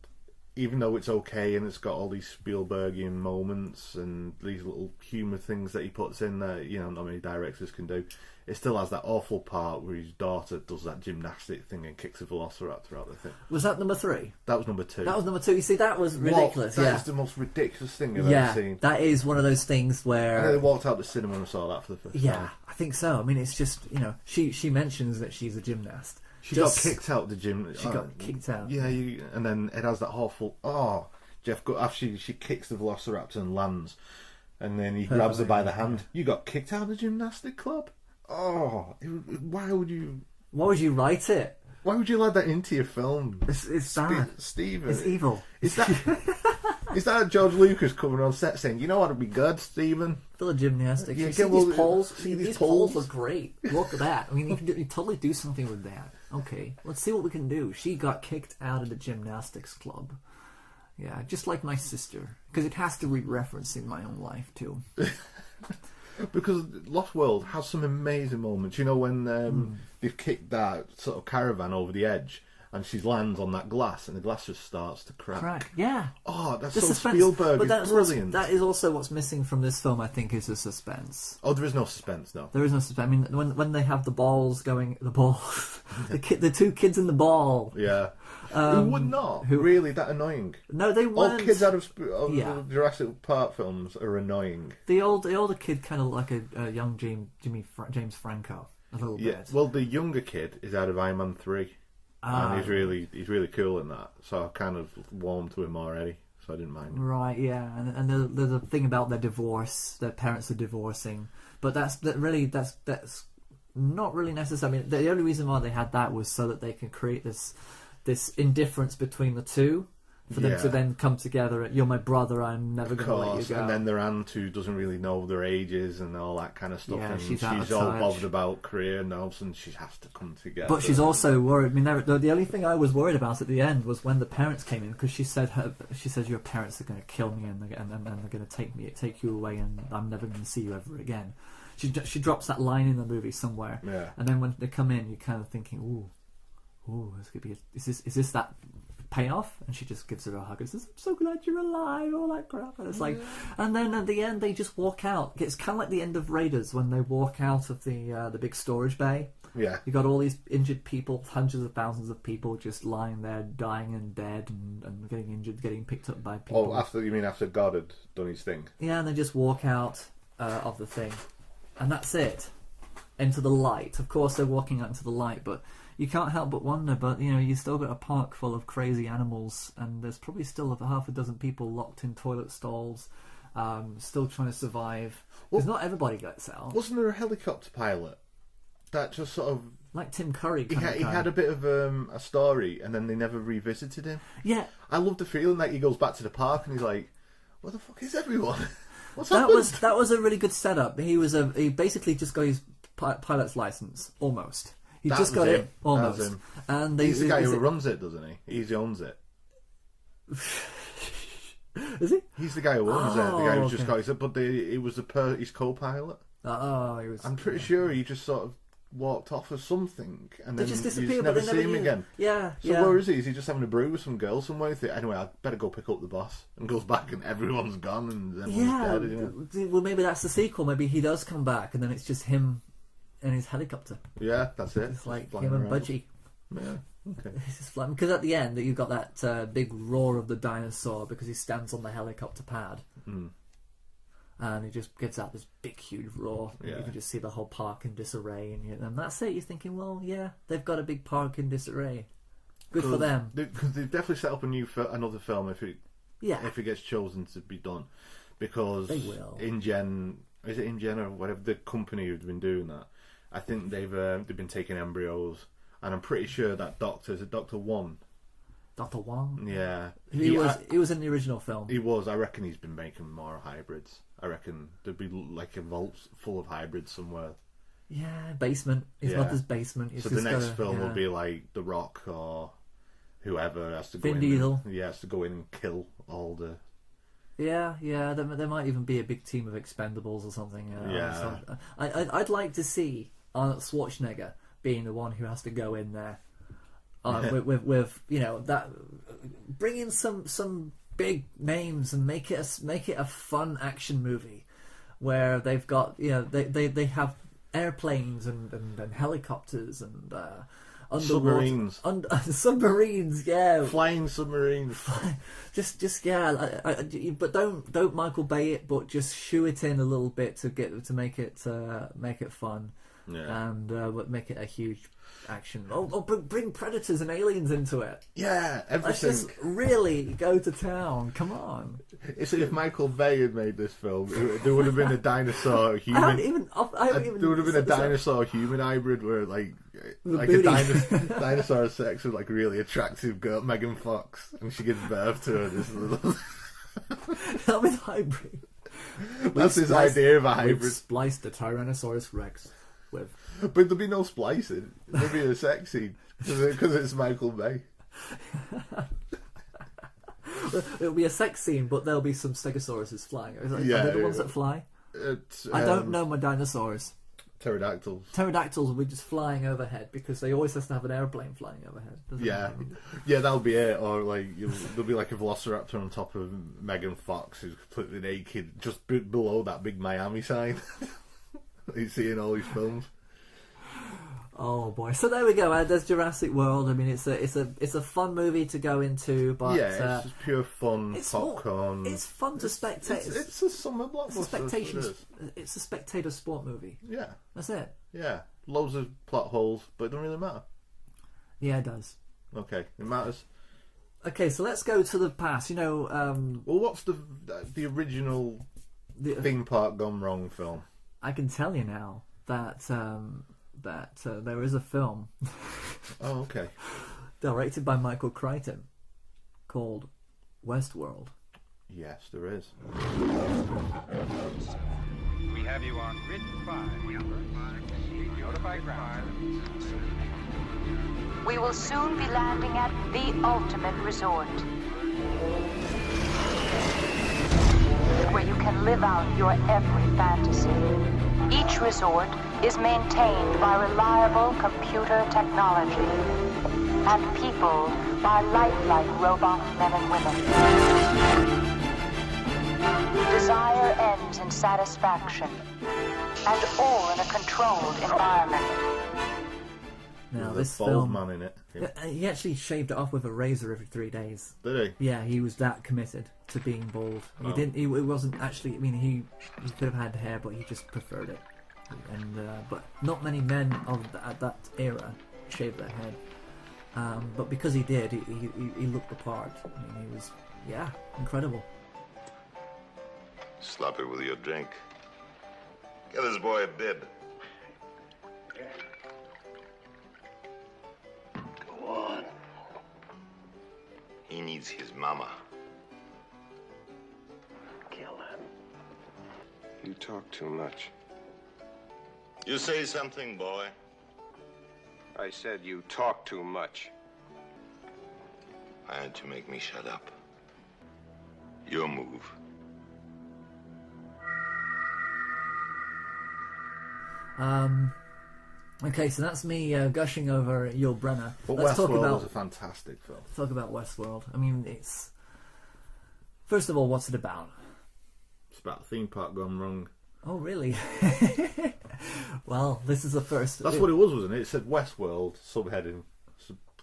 even though it's okay and it's got all these Spielbergian moments and these little humour things that he puts in there, you know, not many directors can do, it still has that awful part where his daughter does that gymnastic thing and kicks a velociraptor out of the thing. Was that number 3? That was number 2. That was number 2. You see, that was ridiculous. That is the most ridiculous thing I've ever seen. That is one of those things where... I know they walked out the cinema and saw that for the first time. Yeah, I think so. I mean, it's just, you know, she mentions that she's a gymnast. She got kicked out the gym. She got kicked out. Yeah, and then it has that awful... Jeff, after she kicks the velociraptor and lands, and then he grabs her by the hand. You got kicked out of the gymnastic club? Why would you... Why would you write it? Why would you let that into your film? It's bad. Steven. It's evil. Is that George Lucas coming on set saying, you know what would be good, Steven? Full of gymnastics. Yeah, you see these poles? These poles look great. Look at that. I mean, you can totally do something with that. Okay, let's see what we can do. She got kicked out of the gymnastics club. Yeah, just like my sister. Because it has to be referencing my own life, too. Because Lost World has some amazing moments. You know, when they've kicked that sort of caravan over the edge and she lands on that glass and the glass just starts to crack. Yeah. Oh, that's so Spielberg. But that's brilliant. That is also what's missing from this film, I think, is the suspense. Oh, there is no suspense, no. There is no suspense. I mean, when they have the balls going... The balls. the two kids in the ball. Yeah. Who would not? Really that annoying? No, they weren't. All kids out of the Jurassic Park films are annoying. The older kid kind of like a young James Franco a little bit. Well, the younger kid is out of Iron Man 3, and he's really cool in that. So I kind of warmed to him already, so I didn't mind. Right, yeah, and there's a thing about their divorce. Their parents are divorcing, but that's not really necessary. I mean, the only reason why they had that was so that they can create this indifference between the two, for them to then come together. You're my brother, I'm never going to let you go. And then their aunt, who doesn't really know their ages and all that kind of stuff, yeah, and she's all bothered about career now, and she has to come together. But she's also worried. I mean, the only thing I was worried about at the end was when the parents came in, because she said your parents are going to kill me and they're going to take you away, and I'm never going to see you ever again. She drops that line in the movie somewhere, and then when they come in, you're kind of thinking, ooh, this could be. Is this that payoff, and she just gives her a hug and says, "I'm so glad you're alive," all that crap. And it's like, and then at the end they just walk out. It's kind of like the end of Raiders when they walk out of the big storage bay. Yeah. You got all these injured people, hundreds of thousands of people just lying there, dying and dead, and getting injured, getting picked up by people. Oh, after God had done his thing? Yeah, and they just walk out of the thing, and that's it. Into the light. Of course, they're walking out into the light, but you can't help but wonder. But you still got a park full of crazy animals, and there's probably still over half a dozen people locked in toilet stalls, still trying to survive. Because not everybody gets out. Wasn't there a helicopter pilot that just sort of, like Tim Curry? He had a bit of a story, and then they never revisited him. Yeah, I love the feeling that he goes back to the park and he's like, "Where the fuck is everyone? What's happened?" That was a really good setup. He basically just got his pilot's license almost. He That just was got him. it almost. That was him. And He's the guy who runs it, doesn't he? He owns it. Is he? He's the guy who owns it. The guy who just okay. got his. But it was his co-pilot. He was. I'm pretty sure he just sort of walked off or something, and They then just you disappeared, never but they see never him knew. again. Yeah, So yeah. where is he? Is he just having a brew with some girl somewhere? You think, anyway, I better go pick up the boss, and goes back, and everyone's gone, and everyone's dead. Well, maybe that's the sequel. Maybe he does come back, and then it's just him and his helicopter. Yeah, that's it. It's like Flying him and around. Budgie. Yeah, okay. It's just flying. Because at the end, you've got that big roar of the dinosaur because he stands on the helicopter pad. Mm. And he just gives out this big, huge roar. Yeah. You can just see the whole park in disarray. And that's it. You're thinking, well, yeah, they've got a big park in disarray. Good for them. Because they've definitely set up another film if it gets chosen to be done. Because They will. Is it InGen or whatever, the company who's been doing that, I think they've been taking embryos, and I'm pretty sure that Dr. One? Dr. Wong? Yeah. He was in the original film. He was. I reckon he's been making more hybrids. I reckon there'd be like a vault full of hybrids somewhere. Yeah, basement. His mother's basement. He's So the just next gotta- film yeah. will be like The Rock or whoever has to go Vin in. Diesel. Has to go in and kill all the... Yeah. There might even be a big team of Expendables or something. Yeah. I'd like to see Arnold Schwarzenegger being the one who has to go in there with that, bring in some big names and make it a fun action movie where they've got they have airplanes and helicopters and underwater submarines, yeah, flying submarines. But don't Michael Bay it, but just shoe it in a little bit to make it fun, and make it a huge action. Bring predators and aliens into it. Yeah, everything. Let's just really go to town. Come on. It's if Michael Bay had made this film, there would have been a dinosaur human. There would have been a dinosaur human hybrid where a dinosaur sex with like a really attractive girl, Megan Fox, and she gives birth to her. This little. That'll be the hybrid. That's his idea of a hybrid. We've spliced the Tyrannosaurus Rex with. But there'll be no splicing. There'll be a sex scene because it's Michael Bay. It'll be a sex scene, but there'll be some Stegosauruses flying. Are they the ones that fly? I don't know my dinosaurs. Pterodactyls. Pterodactyls will be just flying overhead because they always have to have an airplane flying overhead. Yeah, that'll be it. Or there'll be like a velociraptor on top of Megan Fox who's completely naked, just below that big Miami sign you see in all these films. Oh boy! So there we go. There's Jurassic World. I mean, it's a fun movie to go into, but it's just pure fun, popcorn. It's fun to spectate. It's a summer blockbuster. It's a spectator sport movie. Yeah, that's it. Yeah, loads of plot holes, but it don't really matter. Yeah, it does. Okay, it matters. Okay, so let's go to the past. Well, what's the original theme park gone wrong film? I can tell you now that there is a film. Oh, okay. Directed by Michael Crichton, called Westworld. Yes, there is. We have you on grid 5. Notify ground. We will soon be landing at the ultimate resort, where you can live out your every fantasy. Each resort is maintained by reliable computer technology. and people by lifelike robot men and women. Desire ends in satisfaction, and all in a controlled environment. Now, There's this a bald film, man in it. Yeah. he actually shaved it off with a razor every 3 days. Did he? Yeah, he was that committed to being bald. He Oh. didn't. It wasn't actually. I mean, he could have had hair, but he just preferred it. And but not many men at that era shaved their head. But because he did, he looked the part. I mean, he was incredible. Slop it with your drink. Get this boy a bib. Go on. He needs his mama. Kill him. You talk too much. You say something, boy. I said you talk too much. I had to make me shut up. Your move. Okay, so that's me gushing over Yul Brynner. But Let's talk Westworld about was a fantastic film. Talk about Westworld. I mean, it's first of all, what's it about? It's about a theme park gone wrong. Oh, really? Well, this is the first. That's what it was, wasn't it? It said Westworld, subheading,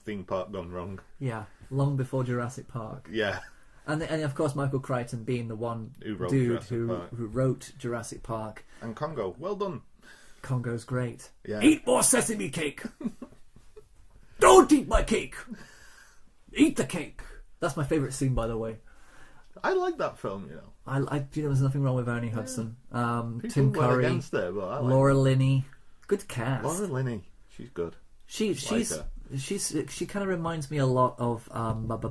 theme park gone wrong. Yeah, long before Jurassic Park. Yeah. And of course, Michael Crichton being the one Who wrote dude Jurassic Park. who wrote Jurassic Park. And Congo, well done. Congo's great. Yeah. Eat more sesame cake. Don't eat my cake. Eat the cake. That's my favourite scene, by the way. I like that film, you know. You know, there's nothing wrong with Ernie Hudson. People Tim were Curry, against it, but I like Laura Linney, good cast. Laura Linney, she's good. She kind of reminds me a lot of Never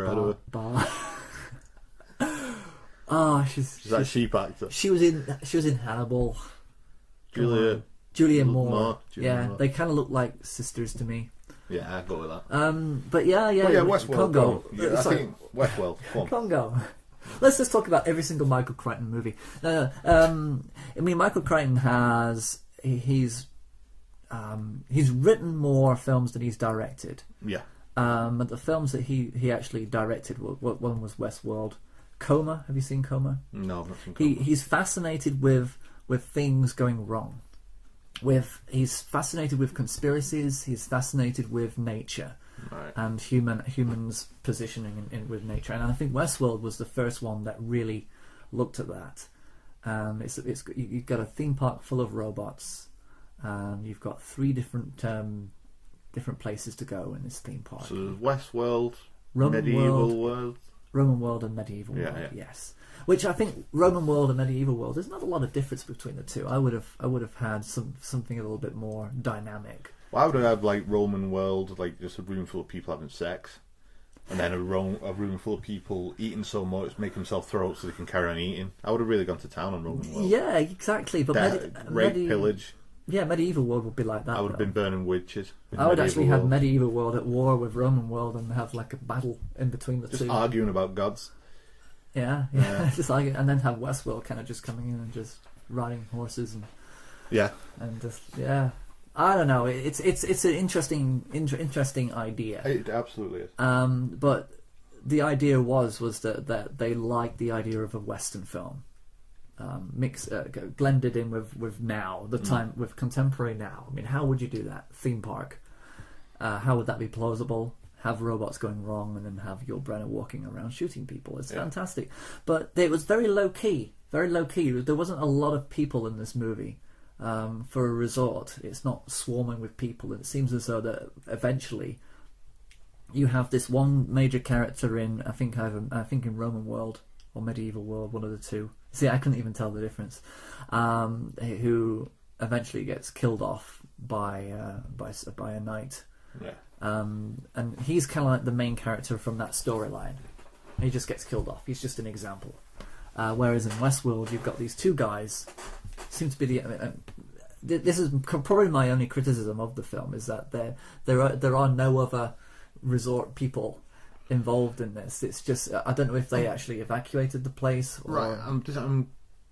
heard of her. Oh, she's that sheep actor. She was in Hannibal. Julia Moore. Julia Moore. They kind of look like sisters to me. Yeah, I'd go with that. But yeah, Westworld. Congo. Yeah, I think Westworld. Come on. Congo. Let's just talk about every single Michael Crichton movie. I mean, Michael Crichton he's written more films than he's directed. Yeah. But the films that he actually directed, one was Westworld. Coma. Have you seen Coma? No, I've not seen Coma. He's fascinated with things going wrong. He's fascinated with conspiracies. He's fascinated with nature, right, and humans' positioning with nature. And I think Westworld was the first one that really looked at that. You've got a theme park full of robots. You've got 3 different places to go in this theme park. So there's Westworld, Roman Medieval World. Roman World and Medieval World, yeah. yes. Which I think Roman World and Medieval World, there's not a lot of difference between the two. I would have had something a little bit more dynamic. Well, I would have had like Roman World, like just a room full of people having sex, and then a room full of people eating so much, make themselves throw up so they can carry on eating. I would have really gone to town on Roman World. Yeah, exactly. But rape, pillage. Yeah, Medieval World would be like that. I would have been burning witches. I would actually have Medieval World at war with Roman World and have like a battle in between the two. Just arguing about gods. Yeah. Just arguing, and then have Westworld kind of just coming in and just riding horses and I don't know. It's an interesting idea. It absolutely is. But the idea was that they liked the idea of a Western film. Blended in with now, the time, with contemporary now. I mean, how would you do that? Theme park. How would that be plausible? Have robots going wrong and then have Yul Brynner walking around shooting people. It's fantastic. But it was very low key. Very low key. There wasn't a lot of people in this movie. For a resort, it's not swarming with people. It seems as though that eventually you have this one major character in, I think in Roman World or Medieval World, one of the two. See, I couldn't even tell the difference. Who eventually gets killed off by a knight. Yeah. And he's kind of like the main character from that storyline. He just gets killed off. He's just an example. Whereas in Westworld, you've got these 2 guys. Seems to be this is probably my only criticism of the film, is that there are no other resort people involved in this. It's just, I don't know if they actually evacuated the place. Or... Right.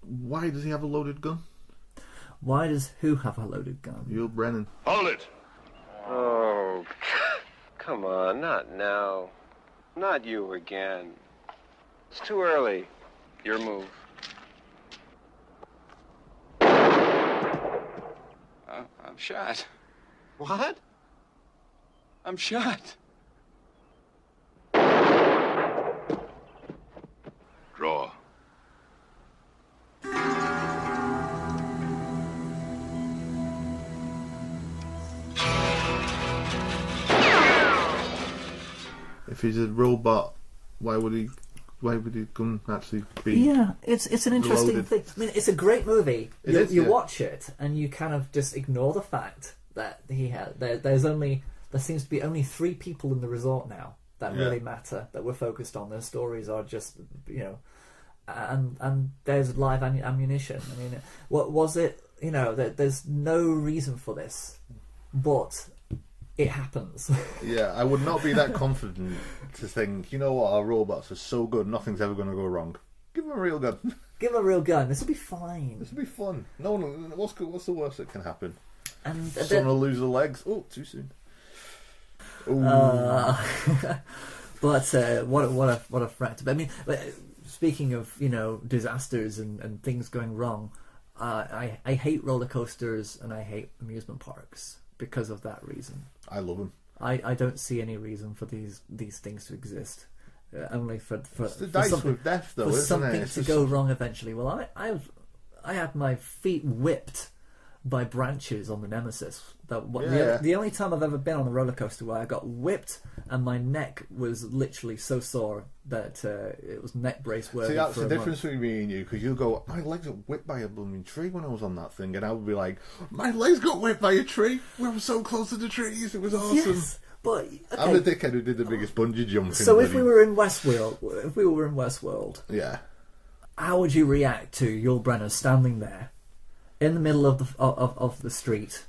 Why does he have a loaded gun? Why does who have a loaded gun? Yul Brynner. Hold it! Oh, come on, not now. Not you again. It's too early. Your move. I'm shot. What? I'm shot. Draw. If he's a robot, why would he gun actually be? Yeah, it's an interesting loaded? thing. I mean, it's a great movie. It You is. watch it and you kind of just ignore the fact that there seems to be only 3 people in the resort now that really matter, that we're focused on. Their stories are just, and there's live ammunition. I mean, what was it? There's no reason for this, but it happens. Yeah, I would not be that confident to think, you know what, our robots are so good, nothing's ever going to go wrong. Give them a real gun. Give them a real gun. This will be fine. This will be fun. No one. What's the worst that can happen? And someone will lose their legs. Oh, too soon. But what a fact. I mean, speaking of disasters and things going wrong, I hate roller coasters and I hate amusement parks because of that reason. I love them. I don't see any reason for these things to exist. Only for it's the dice with death, though, for isn't something it? to go wrong eventually. Well, I had my feet whipped by branches on the Nemesis. The only time I've ever been on a roller coaster where I got whipped and my neck was literally so sore that it was neck brace worthy. See, that's for the a difference month. between me and you, because you'll go, my legs got whipped by a blooming tree when I was on that thing, and I would be like, my legs got whipped by a tree. We were so close to the trees. It was awesome. Yes, but okay. I'm the dickhead who did the biggest bungee jump. So if we were in Westworld, yeah, how would you react to Yul Brynner standing there in the middle of the street?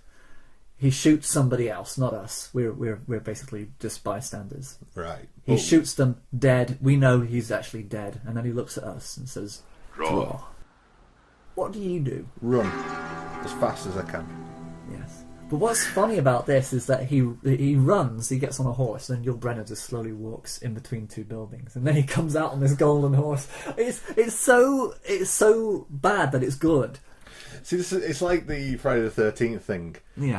He shoots somebody else, not us. We're basically just bystanders. Right. He shoots them dead. We know he's actually dead, and then he looks at us and says, "Draw." What do you do? Run as fast as I can. Yes. But what's funny about this is that he runs, he gets on a horse, and Yul Brynner just slowly walks in between 2 buildings, and then he comes out on this golden horse. It's so bad that it's good. See, it's like the Friday the 13th thing,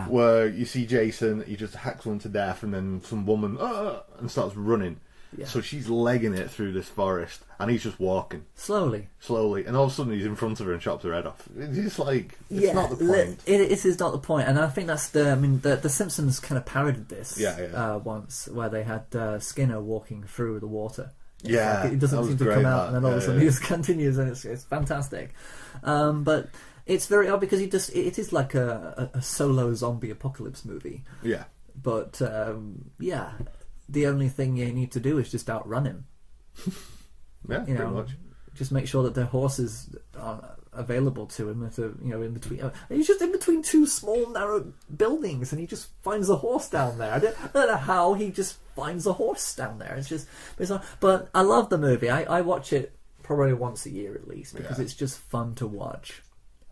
where you see Jason, he just hacks one to death, and then some woman and starts running. Yeah. So she's legging it through this forest, and he's just walking slowly, and all of a sudden he's in front of her and chops her head off. It's just like it's not the point. It is not the point, and I think that's the Simpsons kind of parodied this once, where they had Skinner walking through the water. Yeah, it doesn't seem to come out, and then all of a sudden he just continues, and it's fantastic. But it's very odd because it is like a solo zombie apocalypse movie. Yeah. But the only thing you need to do is just outrun him. Yeah, pretty much. Just make sure that the horses are available to him. In between, he's just in between 2 small narrow buildings, and he just finds a horse down there. I don't know how he just finds a horse down there. It's just bizarre. But I love the movie. I watch it probably once a year at least because it's just fun to watch.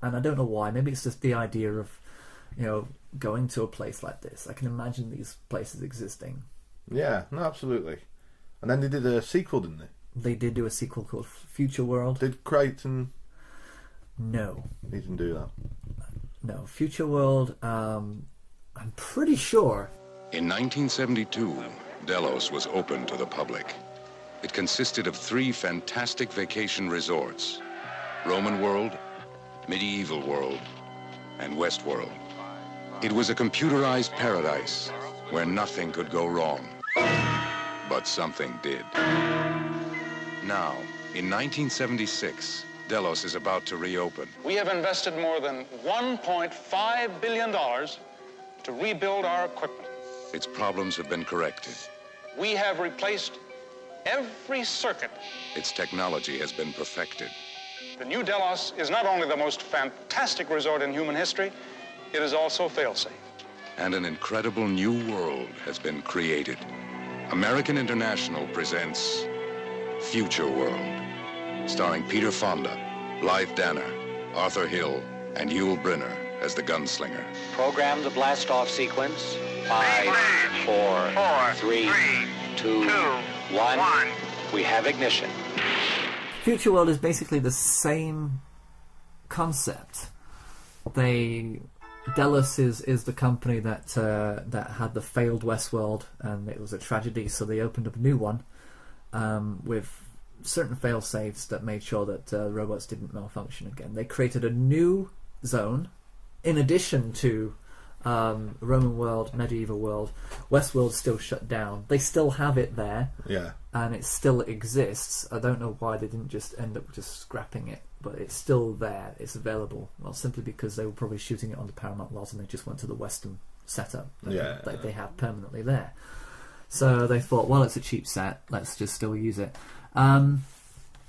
And I don't know why. Maybe it's just the idea of, going to a place like this. I can imagine these places existing. Yeah, no, absolutely. And then they did a sequel, didn't they? They did do a sequel called Futureworld. Did Crichton? No. He didn't do that. No, Futureworld, I'm pretty sure. In 1972, Delos was open to the public. It consisted of 3 fantastic vacation resorts: Roman World, Medieval World, and Westworld. It was a computerized paradise where nothing could go wrong. But something did. Now, in 1976, Delos is about to reopen. We have invested more than $1.5 billion to rebuild our equipment. Its problems have been corrected. We have replaced every circuit. Its technology has been perfected. The new Delos is not only the most fantastic resort in human history, it is also fail-safe. And an incredible new world has been created. American International presents Futureworld, starring Peter Fonda, Blythe Danner, Arthur Hill, and Yul Brynner. as the gunslinger. Program the blast-off sequence. 5, 4, 3, 2, 1. We have ignition. Futureworld is basically the same concept. Delos is the company that had the failed Westworld, and it was a tragedy, so they opened up a new one with certain fail-safes that made sure that robots didn't malfunction again. They created a new zone in addition to Roman world, medieval world. Westworld's still shut down. They still have it there, and it still exists. I don't know why they didn't just end up just scrapping it, but it's still there. It's available. Well, simply because they were probably shooting it on the Paramount lot, and they just went to the Western setup that they have permanently there. So they thought, well, it's a cheap set. Let's just still use it. And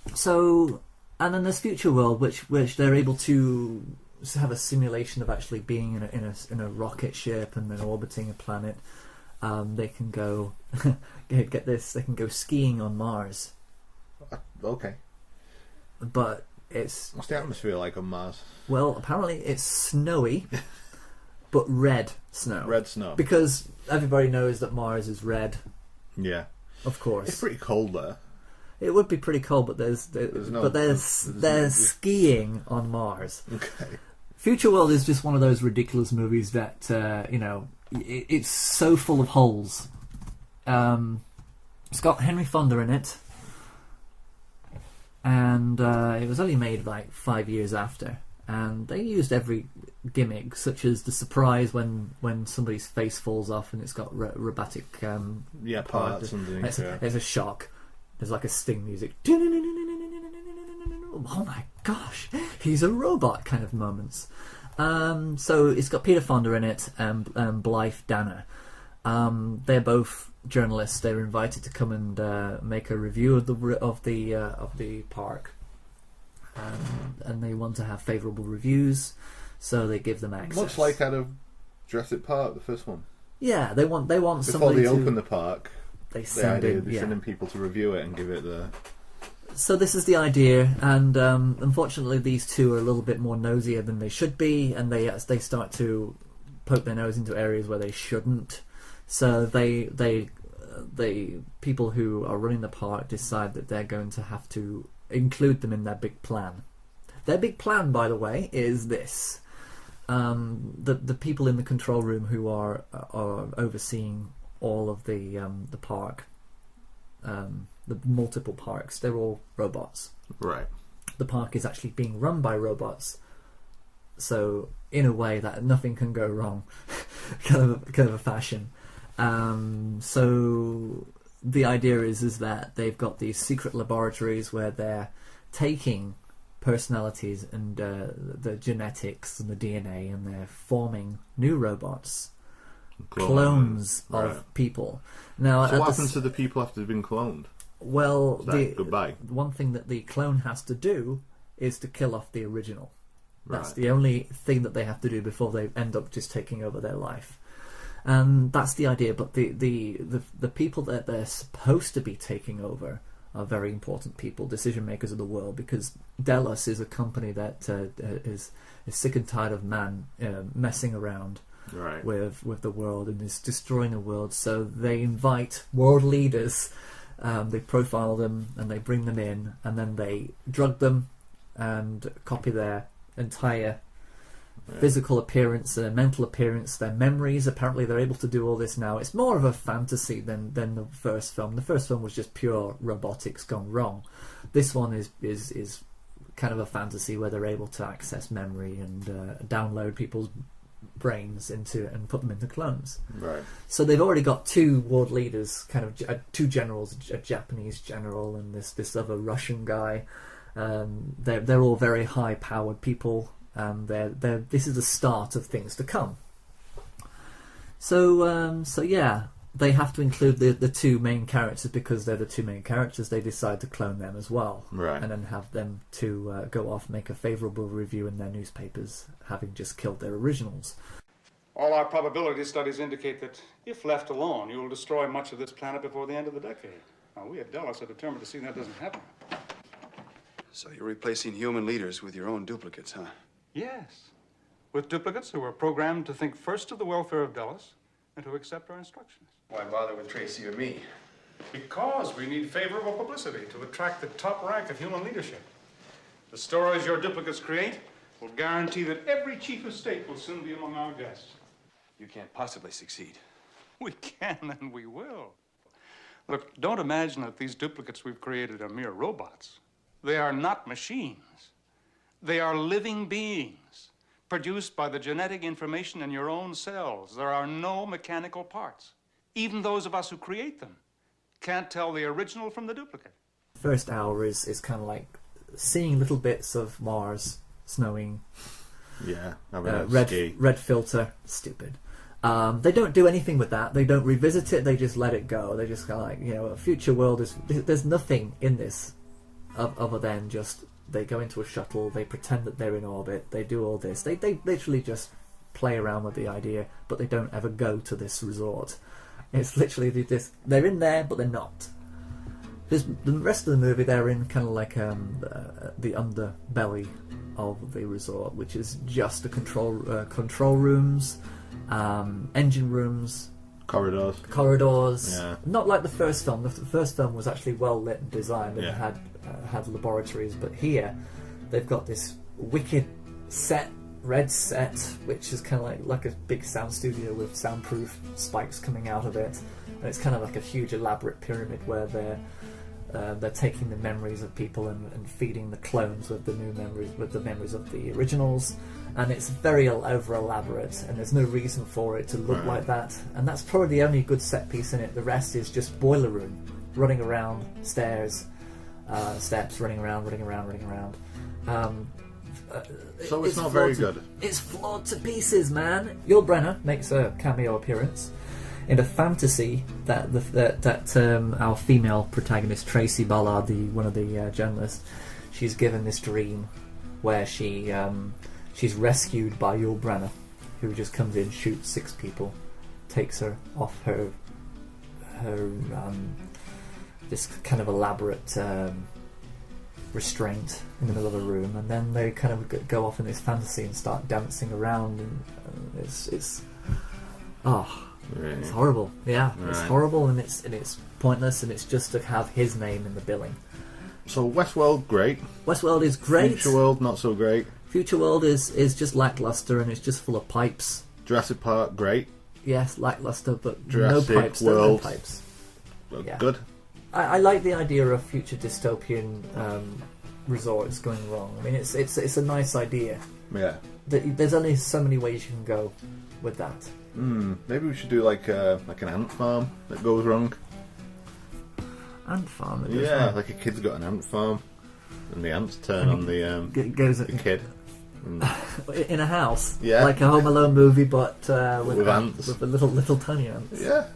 then there's Futureworld, which they're able to have a simulation of actually being in a rocket ship and then orbiting a planet. They can go get this. They can go skiing on Mars. Okay. But it's what's the atmosphere like on Mars? Well, apparently it's snowy, but red snow. Red snow. Because everybody knows that Mars is red. Yeah. Of course. It's pretty cold there. It would be pretty cold, but there's skiing on Mars. Okay. Futureworld is just one of those ridiculous movies that it's so full of holes. It's got Henry Fonda in it, and it was only made like 5 years after. And they used every gimmick, such as the surprise when somebody's face falls off and it's got robotic parts underneath. It's a shock. There's like a sting music. Oh my gosh, he's a robot kind of moments. So it's got Peter Fonda in it and Blythe Danner. They're both journalists. They were invited to come and make a review of the park, and they want to have favourable reviews, so they give them access. Much like out of Jurassic Park, the first one. Yeah, they want before somebody they open the park. They sending people to review it and give it the. So this is the idea, and unfortunately, these two are a little bit more nosier than they should be, and they start to poke their nose into areas where they shouldn't. So they people who are running the park decide that they're going to have to include them in their big plan. Their big plan, by the way, is this: the people in the control room who are overseeing all of the park, the multiple parks, they're all robots. Right. The park is actually being run by robots, so in a way that nothing can go wrong, kind of a fashion. So the idea is that they've got these secret laboratories where they're taking personalities and the genetics and the DNA, and they're forming new robots. Clones of people. Now, so what happens to the people after they've been cloned? Well, goodbye. One thing that the clone has to do is to kill off the original. That's Right. the only thing that they have to do before they end up just taking over their life. And that's the idea. But the people that they're supposed to be taking over are very important people, decision makers of the world, because Delos is a company that is sick and tired of man messing around. Right. With the world and is destroying the world, so they invite world leaders. They profile them and they bring them in, and then they drug them and copy their entire physical appearance, their mental appearance, their memories. Apparently, they're able to do all this now. It's more of a fantasy than the first film. The first film was just pure robotics gone wrong. This one is kind of a fantasy where they're able to access memory and download people's brains into and put them into clones. Right. So they've already got two world leaders, kind of two generals, a Japanese general and this other Russian guy. They're all very high powered people, and this is the start of things to come. So yeah, they have to include the two main characters because they're the two main characters. They decide to clone them as well, right, and then have them to go off, make a favourable review in their newspapers, having just killed their originals. All our probability studies indicate that if left alone, you will destroy much of this planet before the end of the decade. Now, we at Delos are determined to see that doesn't happen. So you're replacing human leaders with your own duplicates, huh? Yes. with duplicates who are programmed to think first of the welfare of Dallas and to accept our instructions. Why bother with Tracy or me? Because we need favorable publicity to attract the top rank of human leadership. The stories your duplicates create will guarantee that every chief of state will soon be among our guests. You can't possibly succeed. We can and we will. Look, don't imagine that these duplicates we've created are mere robots. They are not machines. They are living beings, produced by the genetic information in your own cells. There are no mechanical parts. Even those of us who create them can't tell the original from the duplicate. First hour is kind of like seeing little bits of Mars snowing. Yeah, red filter, stupid. They don't do anything with that. They don't revisit it. They just let it go. They just kind of like, a Futureworld is. There's nothing in this other than just they go into a shuttle. They pretend that they're in orbit. They do all this. They literally just play around with the idea, but they don't ever go to this resort. It's literally they're in there, but they're not. The rest of the movie, they're in kind of like the underbelly of the resort, which is just the control rooms, engine rooms, corridors. Yeah. Not like the first film. The first film was actually well lit and designed and had laboratories, but here they've got this wicked red set, which is kind of like a big sound studio with soundproof spikes coming out of it, and it's kind of like a huge elaborate pyramid where they're taking the memories of people and feeding the clones with the memories of the originals, and it's very over elaborate, and there's no reason for it to look like that, and that's probably the only good set piece in it. The rest is just boiler room, running around, steps, running around. So it's not very good. It's flawed to pieces, man. Yul Brynner makes a cameo appearance in a fantasy that our female protagonist Tracy Ballard, one of the journalists, she's given this dream where she's rescued by Yul Brynner, who just comes in, shoots 6 people, takes her off her this kind of elaborate restraint in the middle of a room, and then they kind of go off in this fantasy and start dancing around, and it's horrible. Yeah, it's horrible, and it's pointless, and it's just to have his name in the billing. So Westworld, great. Westworld is great. Futureworld, not so great. Futureworld is just lackluster, and it's just full of pipes. Jurassic Park, great. Yes, lackluster, but Jurassic no pipes. World, no pipes. Yeah. Good. I like the idea of future dystopian resorts going wrong. I mean, it's a nice idea. Yeah. There's only so many ways you can go with that. Maybe we should do like an ant farm that goes wrong. Ant farm? Yeah, like a kid's got an ant farm, and the ants turn on the kid. In a house? Yeah. Like a Home Alone movie, but with ants. With the little tiny ants. Yeah.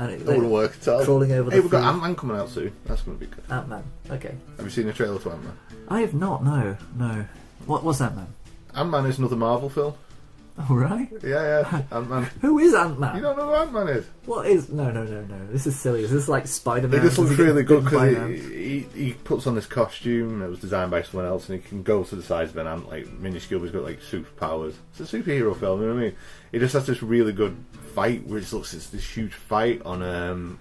And that wouldn't work at all. Crawling over we've got Ant-Man coming out soon. That's going to be good. Ant-Man, okay. Have you seen the trailer to Ant-Man? I have not, no. What was Ant-Man? Ant-Man is another Marvel film. Oh, right? Yeah, Ant-Man. Who is Ant-Man? You don't know who Ant-Man is? What is... No. This is silly. Is this like Spider-Man? It just looks really good because he puts on this costume that was designed by someone else, and he can go to the size of an ant, like minuscule, but he's got like superpowers. It's a superhero film, you know what I mean? He just has this really good fight, which looks it's this huge fight on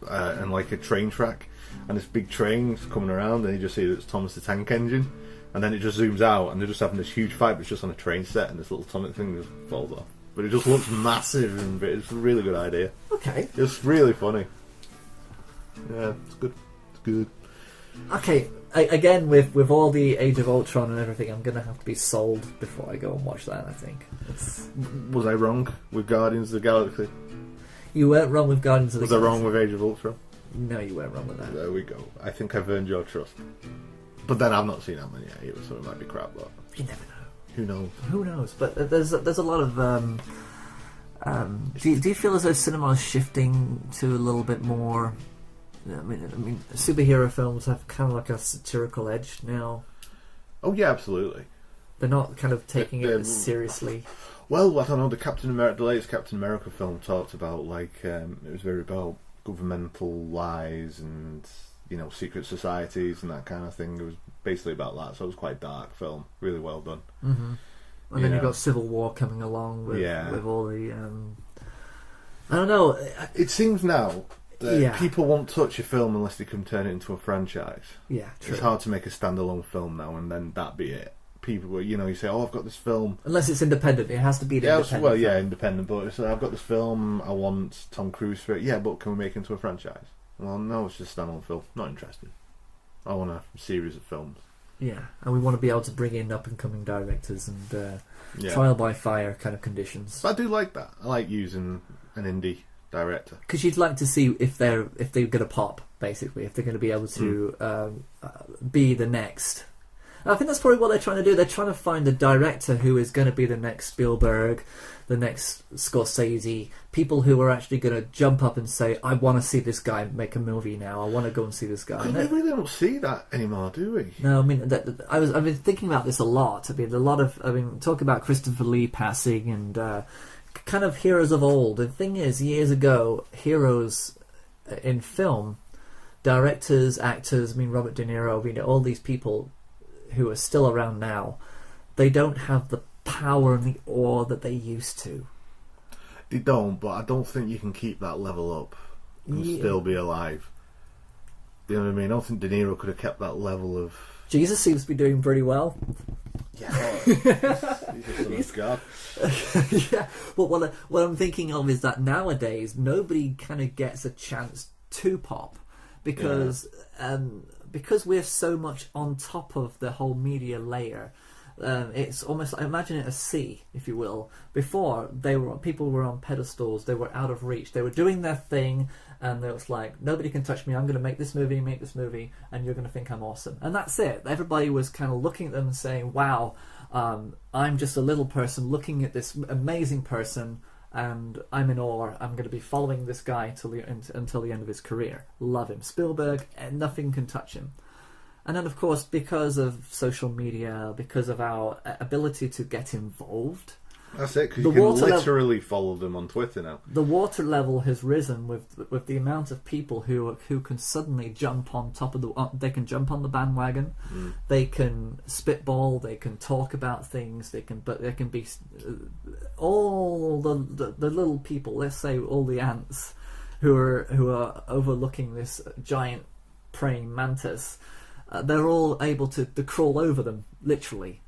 like a train track, and this big train's coming around, and you just see that it's Thomas the Tank Engine, and then it just zooms out, and they're just having this huge fight, but it's just on a train set, and this little tonic thing just falls off. But it just looks massive, and it's a really good idea. Okay. It's really funny. Yeah, it's good. It's good. Okay, again, with all the Age of Ultron and everything, I'm going to have to be sold before I go and watch that, I think. Was I wrong with Guardians of the Galaxy? You weren't wrong with Guardians of the Galaxy. Was I wrong with Age of Ultron? No, you weren't wrong with that. There we go. I think I've earned your trust. But then I've not seen Ant-Man yet either, so it might be crap, but... You never know. Who knows? Who knows? But there's a lot of... do you feel as though cinema is shifting to a little bit more... I mean, superhero films have kind of like a satirical edge now. Oh yeah, absolutely. They're not kind of taking it seriously. Well, I don't know. The latest Captain America film talked about it was very about governmental lies and secret societies and that kind of thing. It was basically about that, so it was quite a dark film. Really well done. Mm-hmm. And then you've got Civil War coming along with all the... I don't know. It seems now that people won't touch a film unless they can turn it into a franchise. Yeah, true. It's hard to make a standalone film now and then that be it. People, you say, "Oh, I've got this film." Unless it's independent, it has to be independent. Well, independent. But it's, I've got this film. I want Tom Cruise for it. Yeah, but can we make it into a franchise? Well, no, it's just a standalone film. Not interested. I want a series of films. Yeah, and we want to be able to bring in up and coming directors and trial by fire kind of conditions. But I do like that. I like using an indie director because you'd like to see if they're going to pop, basically, if they're going to be able to be the next. I think that's probably what they're trying to do. They're trying to find the director who is going to be the next Spielberg, the next Scorsese, people who are actually going to jump up and say, I want to see this guy make a movie now. I want to go and see this guy. We really don't see that anymore, do we? No, I mean, I've been thinking about this a lot. Talk about Christopher Lee passing and kind of heroes of old. The thing is, years ago, heroes in film, directors, actors, Robert De Niro, all these people who are still around now, they don't have the power and the awe that they used to. They don't, but I don't think you can keep that level up and still be alive. You know what I mean? I don't think De Niro could have kept that level of... Jesus seems to be doing pretty well. Yeah, he's a son of God. Yeah, but what I'm thinking of is that nowadays nobody kind of gets a chance to pop because we're so much on top of the whole media layer. It's almost, imagine it a sea, if you will. Before, people were on pedestals, they were out of reach, they were doing their thing, and it was like, nobody can touch me, I'm going to make this movie, and you're going to think I'm awesome. And that's it. Everybody was kind of looking at them and saying, wow, I'm just a little person looking at this amazing person, and I'm in awe. I'm going to be following this guy until the end of his career. Love him. Spielberg, and nothing can touch him. And then, of course, because of social media, because of our ability to get involved... That's it, because you can literally follow them on Twitter now. The water level has risen with the amount of people who can suddenly jump on top of they can jump on the bandwagon, they can spitball, they can talk about things, they can be all the little people, let's say all the ants who are overlooking this giant praying mantis. They're all able to crawl over them, literally.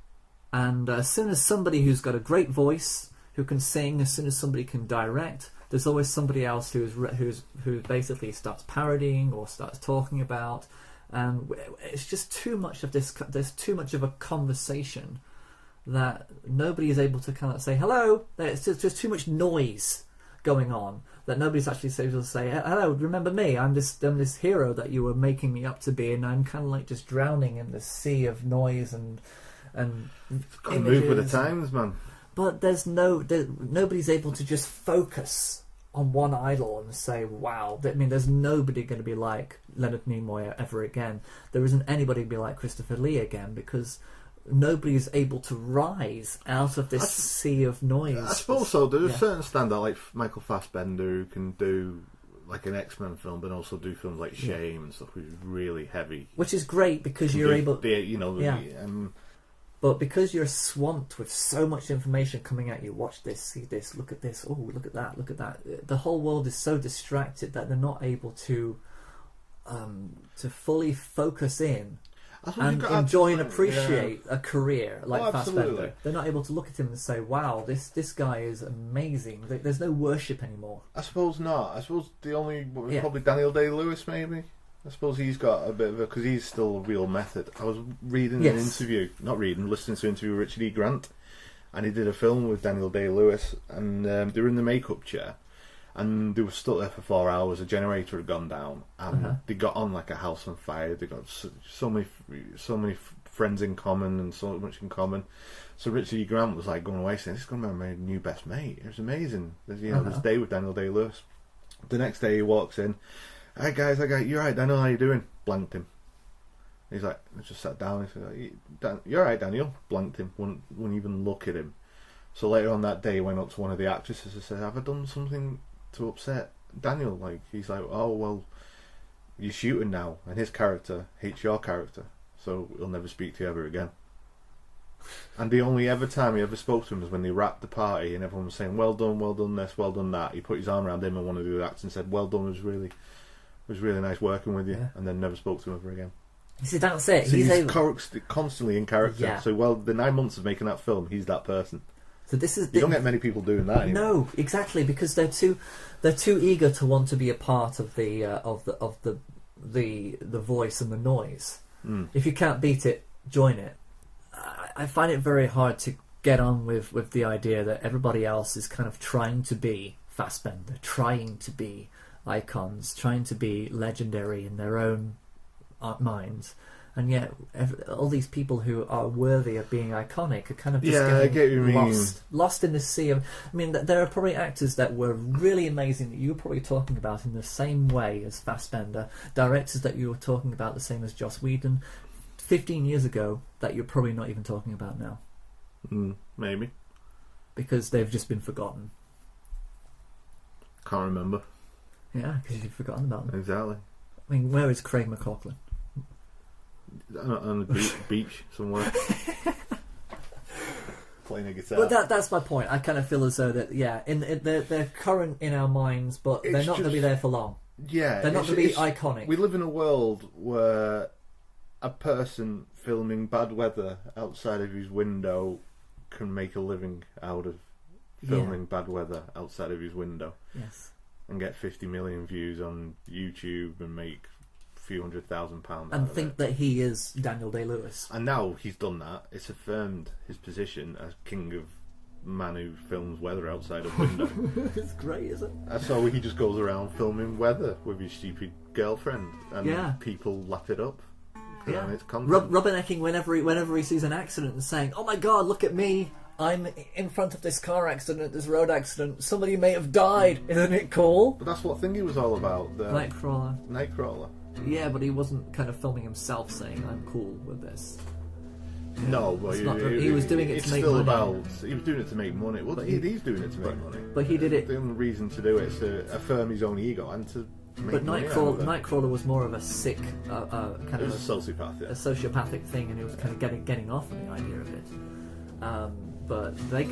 And as soon as somebody who's got a great voice, who can sing, as soon as somebody can direct, there's always somebody else who basically starts parodying or starts talking about. And it's just too much of this. There's too much of a conversation that nobody is able to kind of say hello. There's just too much noise going on that nobody's actually able to say, hello, remember me? I'm this hero that you were making me up to be, and I'm kind of like just drowning in the sea of noise and got to move with the times, man. But nobody's able to just focus on one idol and say, wow. There's nobody going to be like Leonard Nimoy ever again. There isn't anybody to be like Christopher Lee again, because nobody's able to rise out of this sea of noise. I suppose so. There's a certain standout like Michael Fassbender who can do like an X-Men film, but also do films like Shame and stuff, which is really heavy. Which is great because you're able... But because you're swamped with so much information coming at you, watch this, see this, look at this, oh, look at that. The whole world is so distracted that they're not able to fully focus in and enjoy and appreciate a career like Fassbender. They're not able to look at him and say, wow, this guy is amazing. There's no worship anymore. I suppose not. I suppose the only... probably Daniel Day-Lewis, maybe? I suppose he's got a bit of a... because he's still a real method. I was reading an interview... listening to an interview with Richard E. Grant, and he did a film with Daniel Day-Lewis, and they were in the makeup chair, and they were stuck there for 4 hours. A generator had gone down, and they got on like a house on fire. They got so many friends in common and so much in common. So Richard E. Grant was like going away saying, "This is going to be my new best mate. It was amazing. This day with Daniel Day-Lewis." The next day he walks in. "Hi guys, you're right, Daniel, how you doing?" Blanked him. He's like, I just sat down and said, "You're right, Daniel." Blanked him, wouldn't even look at him. So later on that day he went up to one of the actresses and said, "Have I done something to upset Daniel?" Like, he's like, "Oh, well, you're shooting now, and his character hates your character, so he'll never speak to you ever again." And the only ever time he ever spoke to him was when they wrapped the party and everyone was saying, well done this, well done that. He put his arm around him and one of the actors and said, well done, it was really nice working with you, and then never spoke to him ever again. See, that's it. So he's constantly in character. Yeah. So, the 9 months of making that film, he's that person. So this is you don't get many people doing that anymore. No, exactly, because they're too eager to want to be a part of the voice and the noise. If you can't beat it, join it. I find it very hard to get on with the idea that everybody else is kind of trying to be Fassbender, trying to be icons, trying to be legendary in their own minds, and yet all these people who are worthy of being iconic are kind of just I get what you mean. Lost in the sea of... I mean, there are probably actors that were really amazing that you were probably talking about in the same way as Fassbender, directors that you were talking about the same as Joss Whedon 15 years ago that you're probably not even talking about now. Maybe. Because they've just been forgotten. Can't remember. Yeah, because you've forgotten about them. Exactly. I mean, where is Craig McLachlan? On the beach somewhere. Playing a guitar. But that's my point. I kind of feel as though that, they're current in our minds, but they're not going to be there for long. Yeah. They're not going to be iconic. We live in a world where a person filming bad weather outside of his window can make a living out of filming bad weather outside of his window. Yes. And get 50 million views on YouTube and make a few £100,000 and think that he is Daniel Day-Lewis. And now he's done that. It's affirmed his position as king of man who films weather outside of window. It's great, isn't it? So he just goes around filming weather with his stupid girlfriend, and people lap it up. Yeah, it's content. rubbernecking whenever he sees an accident and saying, "Oh my God, look at me! I'm in front of this car accident, this road accident. Somebody may have died. Isn't it cool?" But that's what Thingy was all about. Nightcrawler. Yeah, but he wasn't kind of filming himself saying, "I'm cool with this." No, but he was doing it to make money. He was doing it to make money. Well, he's doing it to make money. But he did it. The only reason to do it is to affirm his own ego and to make But money. Nightcrawler was more of a sick, kind it was a sociopath, a sociopathic thing, and he was kind of getting off on the idea of it. But they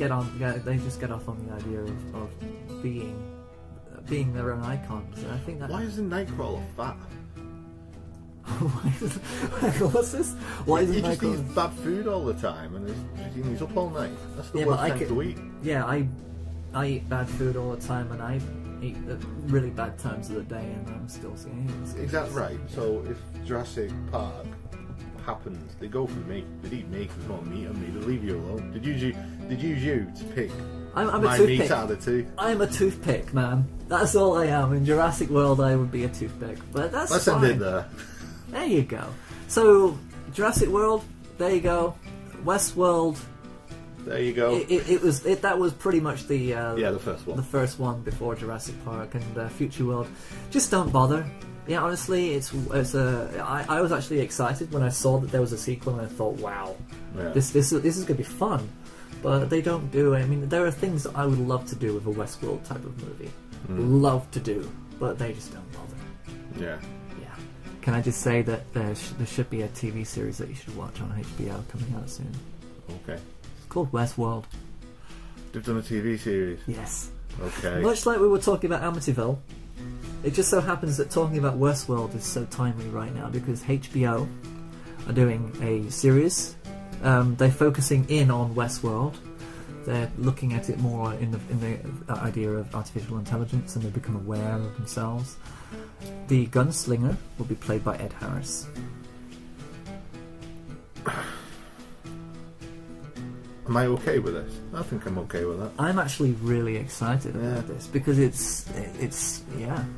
just get off on the idea of being their own icons, and I think that. Why isn't Nightcrawler fat? What's this? Why isn't he just Nightcrawler... eats bad food all the time, and he's up all night. That's the worst time to eat. Yeah, I eat bad food all the time, and I eat at really bad times of the day, and I'm still seeing it. Exactly right. So if Jurassic Park happens, they go for meat. They'd eat meat. There's not meat on me. They'd leave you alone. They'd use you to pick I'm my a toothpick. meat out of the two. I'm a toothpick, man. That's all I am. In Jurassic World, I would be a toothpick. But let's end it there. There you go. So, Jurassic World, there you go. Westworld, there you go. That was pretty much the first one. The first one before Jurassic Park, and Futureworld. Just don't bother. Yeah, honestly, I was actually excited when I saw that there was a sequel, and I thought, wow, this is going to be fun. But they don't do it. I mean, there are things that I would love to do with a Westworld type of movie. Love to do, but they just don't bother. Yeah. Can I just say that there should be a TV series that you should watch on HBO coming out soon. Okay. It's called Westworld. They've done a TV series? Yes. Okay. Much like we were talking about Amityville, it just so happens that talking about Westworld is so timely right now because HBO are doing a series. They're focusing in on Westworld. They're looking at it more in the idea of artificial intelligence, and they become aware of themselves. The gunslinger will be played by Ed Harris. Am I okay with this? I think I'm okay with that. I'm actually really excited about this because it's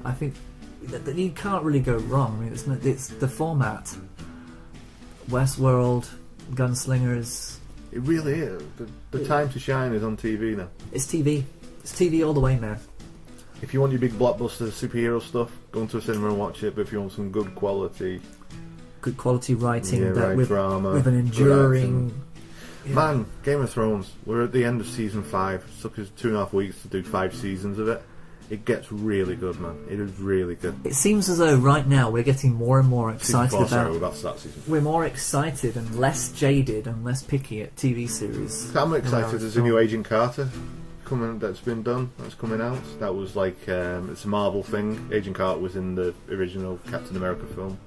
I think that you can't really go wrong. I mean, it's the format. Westworld, gunslingers. It really is. The time to shine is on TV now. It's TV. It's TV all the way, man. If you want your big blockbuster superhero stuff, go into a cinema and watch it. But if you want some good quality writing, drama, with an enduring. Man, Game of Thrones. We're at the end of season 5. It took us 2.5 weeks to do 5 seasons of it. It gets really good, man. It is really good. It seems as though right now we're getting more and more excited Season 4, about. sorry, we're about to start season 4. We're more excited and less jaded and less picky at TV series. I'm excited. There's a new Agent Carter that's been done. That's coming out. That was like it's a Marvel thing. Agent Carter was in the original Captain America film.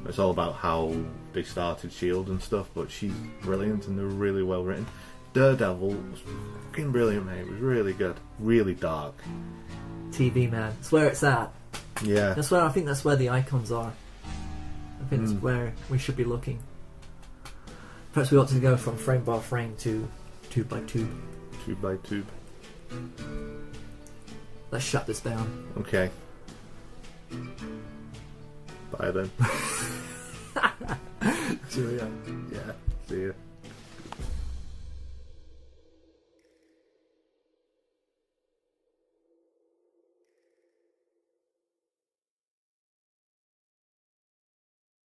It's all about how they started S.H.I.E.L.D. and stuff. But she's brilliant and they're really well written. Daredevil was fucking brilliant, mate. It was really good. Really dark. TV, man. It's where it's at. Yeah. I think that's where the icons are. I think that's where we should be looking. Perhaps we ought to go from frame by frame to tube by tube. Tube by tube. Let's shut this down. Okay. Bye then. Cheerio. Yeah.